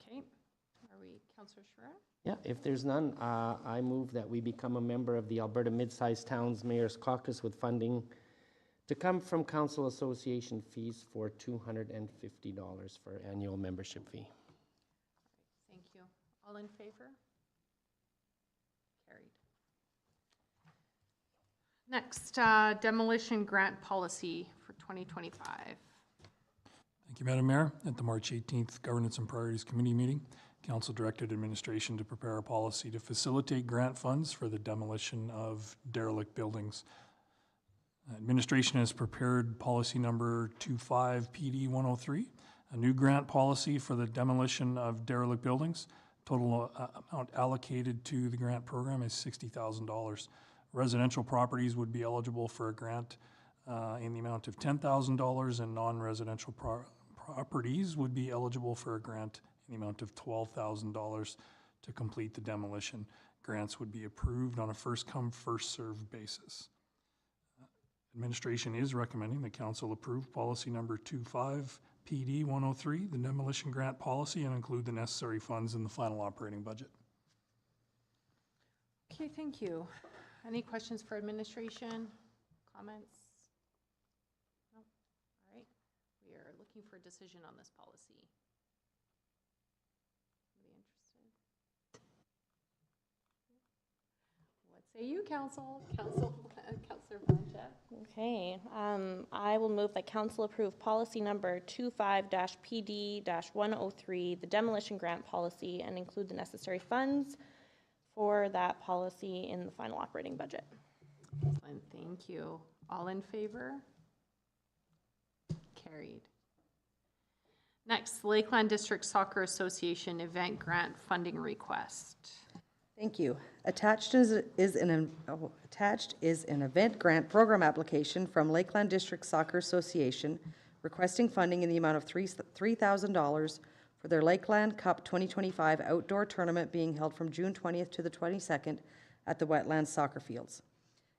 Okay, are we, Councillor Schrer? Yeah, if there's none, I move that we become a member of the Alberta Mid-Sized Towns Mayor's Caucus with funding to come from council association fees for $250 for annual membership fee. Thank you. All in favor? Carried. Next, demolition grant policy for 2025. Thank you, Madam Mayor. At the March 18th Governance and Priorities Committee meeting, Council directed administration to prepare a policy to facilitate grant funds for the demolition of derelict buildings. Administration has prepared policy number 25 PD 103, a new grant policy for the demolition of derelict buildings. Total amount allocated to the grant program is $60,000. Residential properties would be eligible for a grant in the amount of $10,000, and non-residential properties would be eligible for a grant in the amount of $12,000 to complete the demolition. Grants would be approved on a first-come, first-served basis. Administration is recommending the council approve policy number 25 PD 103, the demolition grant policy, and include the necessary funds in the final operating budget. Okay, thank you. Any questions for administration? Comments? No? All right. We are looking for a decision on this policy. Anybody interested? What say you, Councillor Blanchett? Okay, I will move that council approve policy number 25-PD-103, the demolition grant policy, and include the necessary funds for that policy in the final operating budget. Excellent, thank you. All in favor? Carried. Next, Lakeland District Soccer Association event grant funding request. Thank you. Attached is an event grant program application from Lakeland District Soccer Association requesting funding in the amount of $3,000 for their Lakeland Cup 2025 outdoor tournament being held from June 20th to the 22nd at the Wetlands Soccer Fields.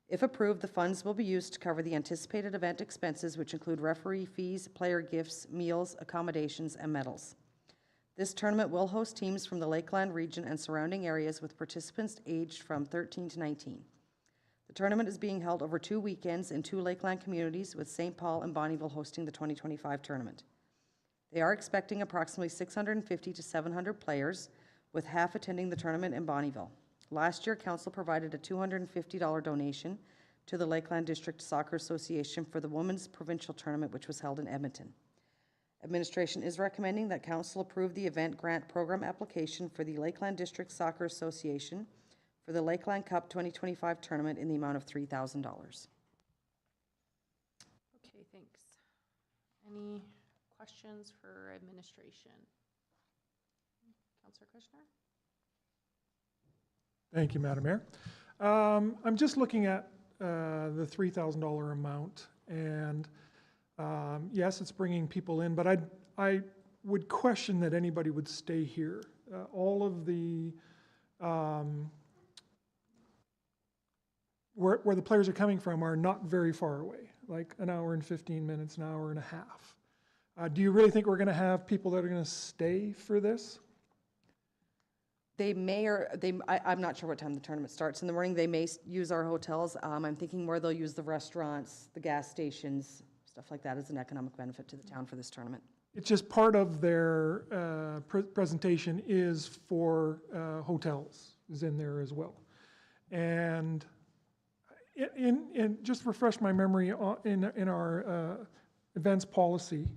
If approved, the funds will be used to cover the anticipated event expenses, which include referee fees, player gifts, meals, accommodations, and medals. This tournament will host teams from the Lakeland region and surrounding areas with participants aged from 13 to 19. The tournament is being held over 2 weekends in 2 Lakeland communities, with St. Paul and Bonnyville hosting the 2025 tournament. They are expecting approximately 650 to 700 players, with half attending the tournament in Bonnyville. Last year, Council provided a $250 donation to the Lakeland District Soccer Association for the Women's Provincial Tournament, which was held in Edmonton. Administration is recommending that Council approve the event grant program application for the Lakeland District Soccer Association for the Lakeland Cup 2025 tournament in the amount of $3,000. Okay, thanks. Any questions for administration? Councillor Kushner? Thank you, Madam Mayor. I'm just looking at the $3,000 amount, and yes, it's bringing people in, but I would question that anybody would stay here. All of the where the players are coming from are not very far away. like an hour and 15 minutes, an hour and a half. Do you really think we're going to have people that are going to stay for this? They may I'm not sure what time the tournament starts in the morning. They may use our hotels. I'm thinking more they'll use the restaurants, the gas stations, stuff like that as an economic benefit to the town for this tournament. It's just part of their presentation is for hotels, is in there as well. And just refresh my memory in our events policy,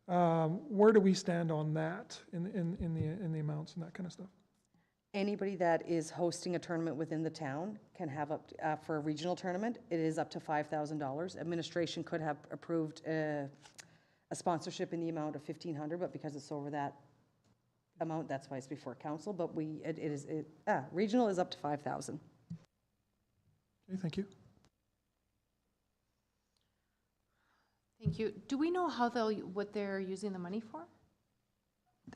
where do we stand on that in the amounts and that kind of stuff? Anybody that is hosting a tournament within the town can have up, for a regional tournament, it is up to $5,000. Administration could have approved a sponsorship in the amount of $1,500, but because it's over that amount, that's why it's before council, but regional is up to $5,000. Okay, thank you. Thank you. Do we know what they're using the money for?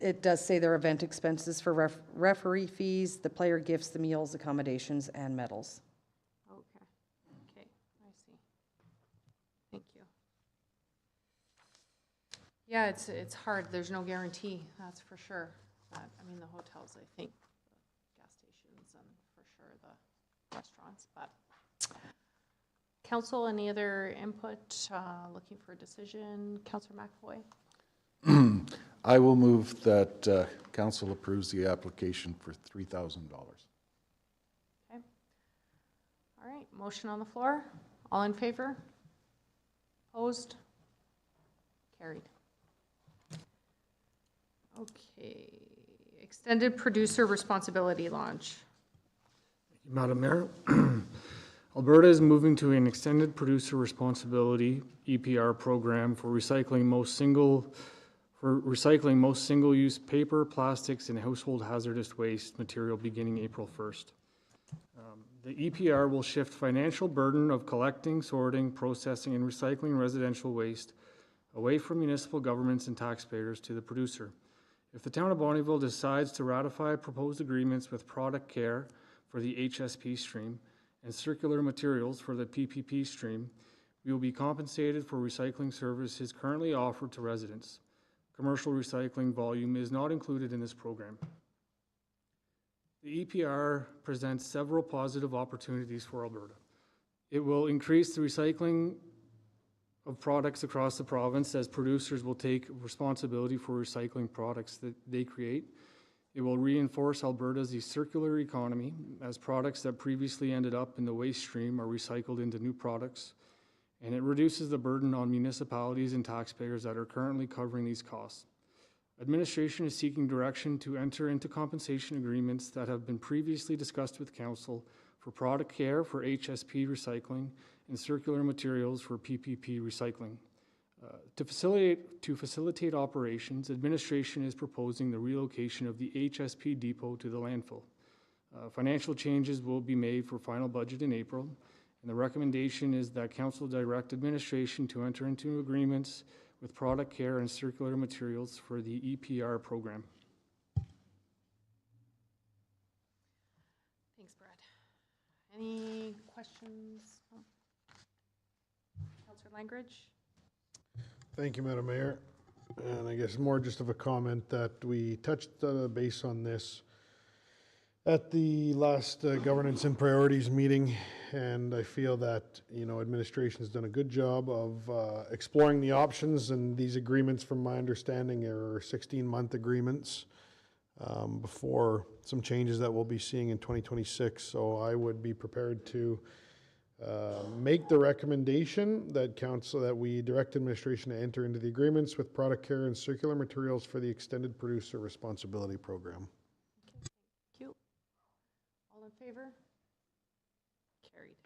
It does say their event expenses for referee fees, the player gifts, the meals, accommodations, and medals. Okay, okay, I see. Thank you. Yeah, it's hard. There's no guarantee, that's for sure. I mean, the hotels, I think, the gas stations, and for sure the restaurants, but. Council, any other input? Looking for a decision. Councillor McAvoy. I will move that council approves the application for $3,000. Okay. All right, motion on the floor. All in favor? Opposed? Carried. Okay, extended producer responsibility launch. Madam Mayor, Alberta is moving to an extended producer responsibility EPR program for recycling most single-use paper, plastics, and household hazardous waste material beginning April 1st. The EPR will shift financial burden of collecting, sorting, processing, and recycling residential waste away from municipal governments and taxpayers to the producer. If the town of Bonnyville decides to ratify proposed agreements with Product Care for the HSP stream and circular materials for the PPP stream, we will be compensated for recycling services currently offered to residents. Commercial recycling volume is not included in this program. The EPR presents several positive opportunities for Alberta. It will increase the recycling of products across the province as producers will take responsibility for recycling products that they create. It will reinforce Alberta's circular economy as products that previously ended up in the waste stream are recycled into new products. And it reduces the burden on municipalities and taxpayers that are currently covering these costs. Administration is seeking direction to enter into compensation agreements that have been previously discussed with Council for Product Care for HSP recycling and circular materials for PPP recycling. To facilitate operations, administration is proposing the relocation of the HSP depot to the landfill. Financial changes will be made for final budget in April, and the recommendation is that Council direct administration to enter into agreements with Product Care and circular materials for the EPR program. Thanks, Brad. Any questions? Oh. Councillor Langridge? Thank you, Madam Mayor. And I guess more just of a comment that we touched base on this at the last governance and priorities meeting, and I feel that, you know, administration has done a good job of exploring the options, and these agreements, from my understanding, are 16-month agreements before some changes that we'll be seeing in 2026. So I would be prepared to make the recommendation that council, that we direct administration to enter into the agreements with Product Care and circular materials for the extended producer responsibility program. Thank you. All in favor? Carried.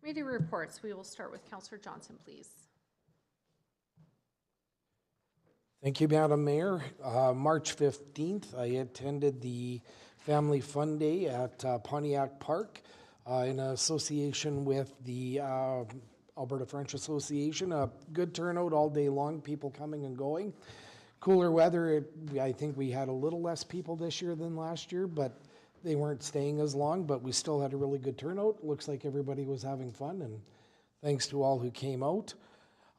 Committee reports. We will start with Councillor Johnson, please. Thank you, Madam Mayor. March 15th, I attended the Family Fun Day at Pontiac Park in association with the Alberta French Association. A good turnout all day long, people coming and going. Cooler weather, I think we had a little less people this year than last year, but they weren't staying as long, but we still had a really good turnout. Looks like everybody was having fun, and Thanks to all who came out.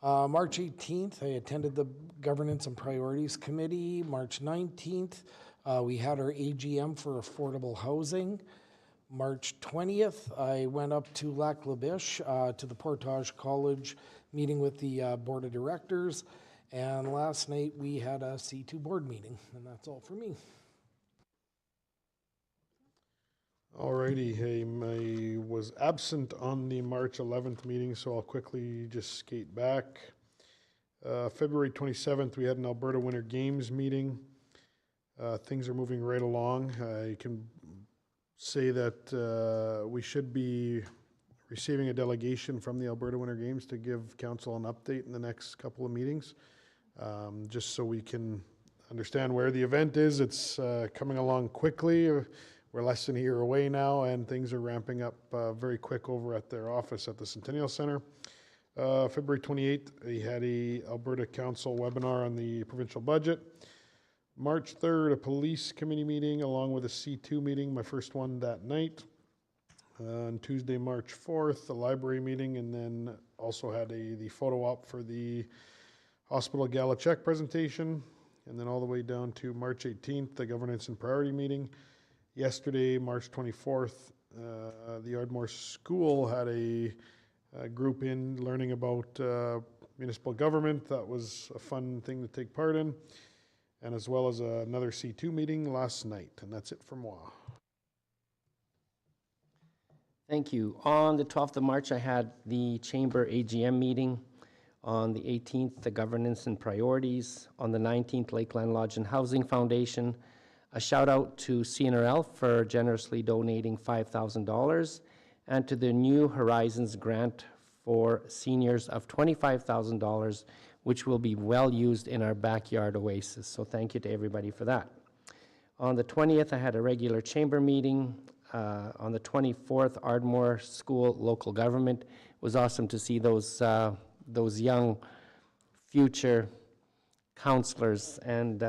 March 18th, I attended the Governance and Priorities Committee. March 19th, we had our AGM for affordable housing. March 20th, I went up to Lac La Biche to the Portage College meeting with the Board of Directors. And last night, we had a C2 board meeting, and that's all for me. Alrighty, hey, I was absent on the March 11th meeting, so I'll quickly just skate back. February 27th, we had an Alberta Winter Games meeting. Things are moving right along. I can say that we should be receiving a delegation from the Alberta Winter Games to give council an update in the next couple of meetings, just so we can understand where the event is. It's coming along quickly. We're less than a year away now, and things are ramping up very quick over at their office at the Centennial Centre. February 28th, we had a Alberta Council webinar on the provincial budget. March 3rd, a police committee meeting along with a C2 meeting, my first one that night. On Tuesday, March 4th, the library meeting, and then also had the photo op for the hospital gala check presentation. And then all the way down to March 18th, the governance and priority meeting. Yesterday, March 24th, the Ardmore School had a group in learning about municipal government. That was a fun thing to take part in. And as well as another C2 meeting last night. And that's it for moi. Thank you. On the 12th of March, I had the Chamber AGM meeting. On the 18th, the Governance and Priorities. On the 19th, Lakeland Lodge and Housing Foundation. A shout out to CNRL for generously donating $5,000 and to the New Horizons grant for seniors of $25,000, which will be well used in our backyard oasis. So thank you to everybody for that. On the 20th, I had a regular chamber meeting. On the 24th, Ardmore School local government. It was awesome to see those young future counselors, and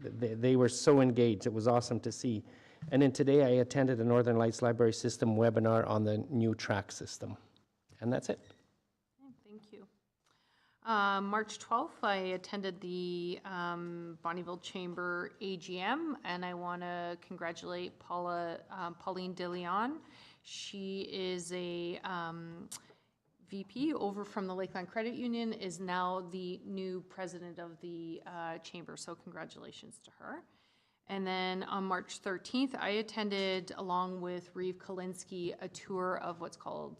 they were so engaged. It was awesome to see. And then today I attended a Northern Lights Library System webinar on the new track system. And that's it. Thank you. March 12th, I attended the Bonnyville Chamber AGM, and I want to congratulate Pauline DeLeon. She is a VP over from the Lakeland Credit Union, is now the new president of the chamber, so congratulations to her. And then on March 13th, I attended, along with Reeve Kalinsky, a tour of what's called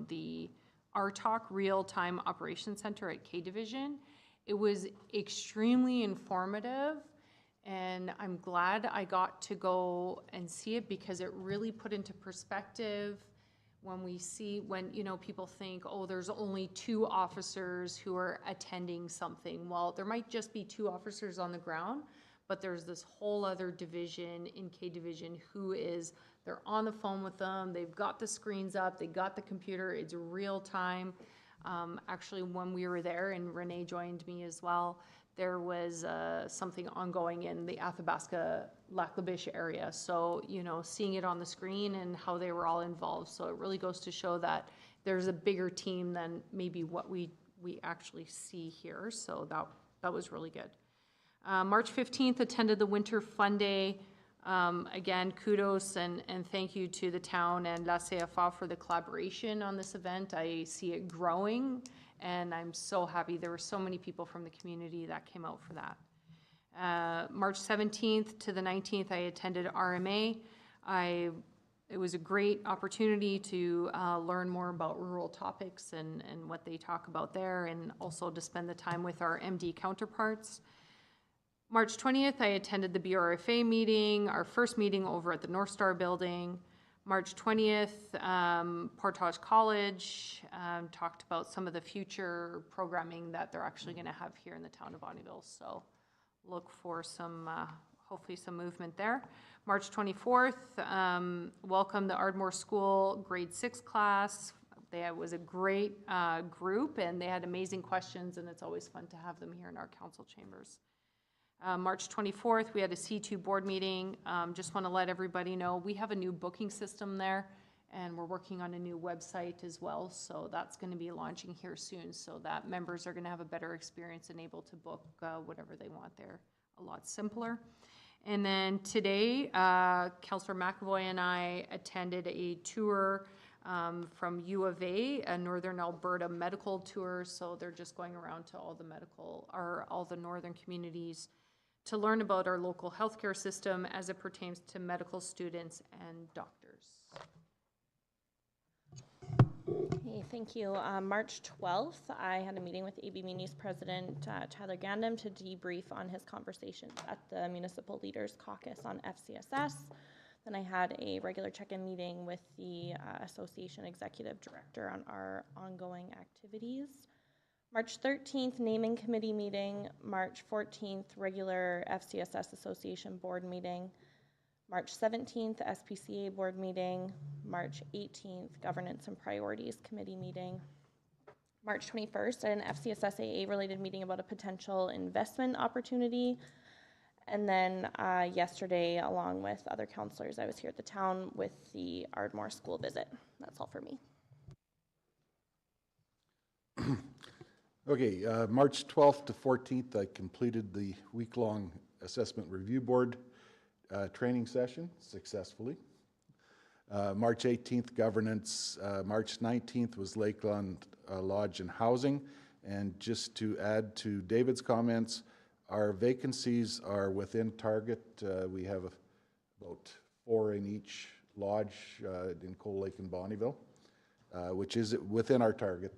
the RTOC Real-Time Operations Center at K Division. It was extremely informative, and I'm glad I got to go and see it because it really put into perspective when you know, people think, oh, there's only 2 officers who are attending something. Well, there might just be 2 officers on the ground, but there's this whole other division in K Division they're on the phone with them, they've got the screens up, they got the computer, it's real time. Actually, when we were there, and Renee joined me as well, there was something ongoing in the Athabasca Lac La Biche area. So, you know, seeing it on the screen and how they were all involved. So it really goes to show that there's a bigger team than maybe what we actually see here. So that was really good. March 15th, attended the Winter Fun Day. Again, kudos and thank you to the town and La CFA for the collaboration on this event. I see it growing, and I'm so happy. There were so many people from the community that came out for that. March 17th to the 19th, I attended RMA. It was a great opportunity to learn more about rural topics and what they talk about there, and also to spend the time with our MD counterparts. March 20th, I attended the BRFA meeting, our first meeting over at the North Star building. March 20th, Portage College talked about some of the future programming that they're actually going to have here in the town of Bonnyville. So look for some, hopefully some movement there. March 24th, welcome the Ardmore School grade 6 class. It was a great group, and they had amazing questions, and it's always fun to have them here in our council chambers. March 24th, we had a C2 board meeting. Just want to let everybody know we have a new booking system there, And we're working on a new website as well, so that's going to be launching here soon, so that members are going to have a better experience and able to book whatever they want there a lot simpler. And then today, Councillor McAvoy and I attended a tour from U of a Northern Alberta medical tour. So they're just going around to all the all the northern communities to learn about our local healthcare system as it pertains to medical students and doctors. Okay, thank you. March 12th, I had a meeting with AB Muni's president, Tyler Gandam, to debrief on his conversations at the Municipal Leaders Caucus on FCSS. Then I had a regular check-in meeting with the Association Executive Director on our ongoing activities. March 13th, naming committee meeting. March 14th, regular FCSS Association board meeting. March 17th, SPCA board meeting. March 18th, Governance and Priorities Committee meeting. March 21st, an FCSSAA related meeting about a potential investment opportunity. And then yesterday, along with other councillors, I was here at the town with the Ardmore school visit. That's all for me. Okay, March 12th to 14th, I completed the week-long assessment review board training session successfully. March 18th, governance. March 19th was Lakeland Lodge and Housing. And just to add to David's comments, our vacancies are within target. We have about 4 in each lodge in Cold Lake and Bonnyville, which is within our target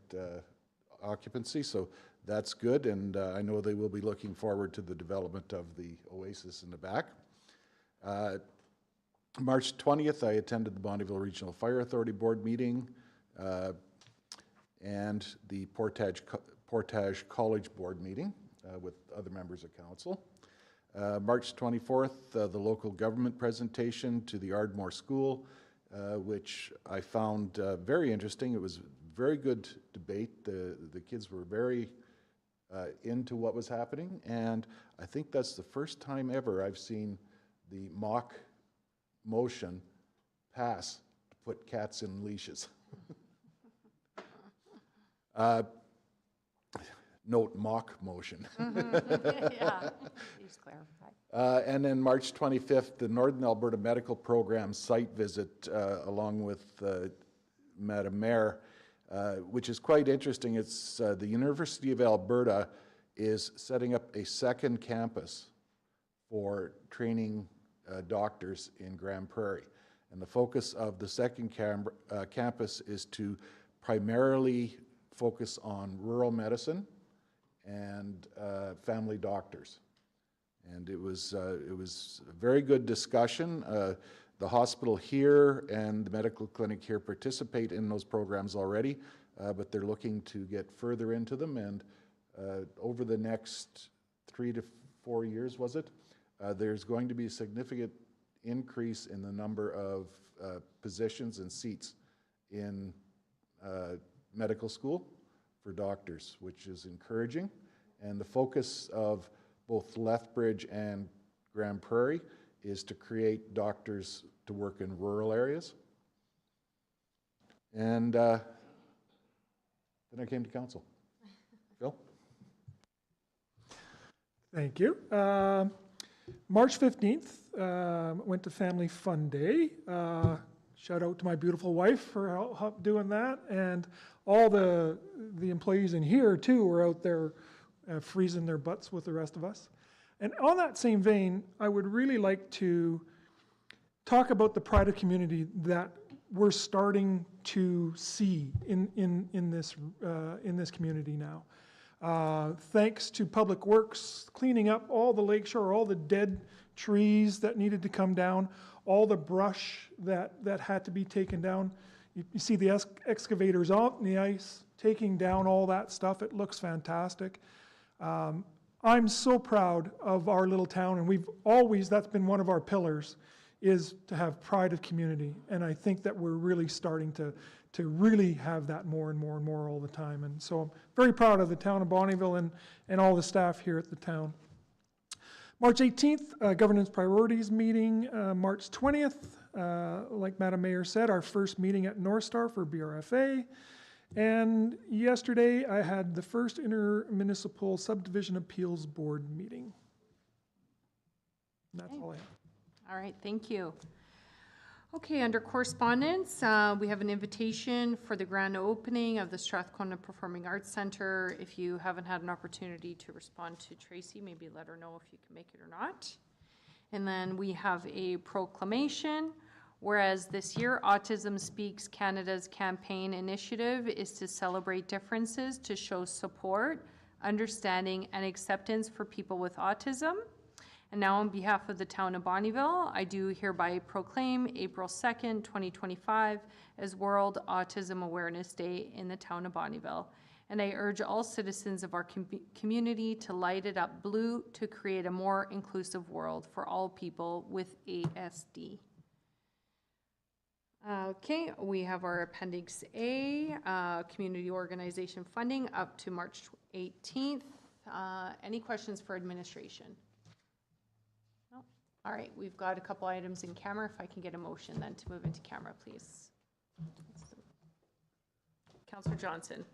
occupancy, so that's good. And I know they will be looking forward to the development of the Oasis in the back. March 20th, I attended the Bonnyville Regional Fire Authority Board meeting and the Portage College Board meeting with other members of council. March 24th, the local government presentation to the Ardmore School, which I found very interesting. It was very good debate. The kids were very into what was happening, and I think that's the first time ever I've seen the mock motion pass to put cats in leashes. Note mock motion. Yeah, please clarify. And then March 25th, the Northern Alberta Medical Program site visit along with Madam Mayor, which is quite interesting. It's the University of Alberta is setting up a second campus for training doctors in Grand Prairie. And the focus of the second campus is to primarily focus on rural medicine and family doctors. And it was a very good discussion. The hospital here and the medical clinic here participate in those programs already, but they're looking to get further into them. And over the next 3 to 4 years, was it? There's going to be a significant increase in the number of positions and seats in medical school for doctors, which is encouraging. And the focus of both Lethbridge and Grand Prairie is to create doctors to work in rural areas. And then I came to council. Phil? Thank you. March 15th, went to Family Fun Day. Shout out to my beautiful wife for help doing that. And all the employees in here too were out there freezing their butts with the rest of us. And on that same vein, I would really like to talk about the pride of community that we're starting to see in this community now. Thanks to Public Works cleaning up all the lakeshore, all the dead trees that needed to come down, all the brush that had to be taken down. You see the excavators out in the ice taking down all that stuff. It looks fantastic. I'm so proud of our little town, and that's been one of our pillars, is to have pride of community. And I think that we're really starting to really have that more and more and more all the time. And so I'm very proud of the town of Bonnyville and all the staff here at the town. March 18th, Governance Priorities meeting. March 20th, like Madam Mayor said, our first meeting at North Star for BRFA. And yesterday, I had the first intermunicipal subdivision appeals board meeting. And that's all I have. All right, thank you. Okay, under correspondence, we have an invitation for the grand opening of the Strathcona Performing Arts Center. If you haven't had an opportunity to respond to Tracy, maybe let her know if you can make it or not. And then we have a proclamation. Whereas this year, Autism Speaks Canada's campaign initiative is to celebrate differences, to show support, understanding, and acceptance for people with autism. And now on behalf of the town of Bonnyville, I do hereby proclaim April 2nd, 2025 as World Autism Awareness Day in the town of Bonnyville. And I urge all citizens of our community to light it up blue to create a more inclusive world for all people with ASD. Okay, we have our Appendix A, community organization funding up to March 18th. Any questions for administration? No? All right, we've got a couple items in camera. If I can get a motion then to move into camera, please. Councillor Johnson.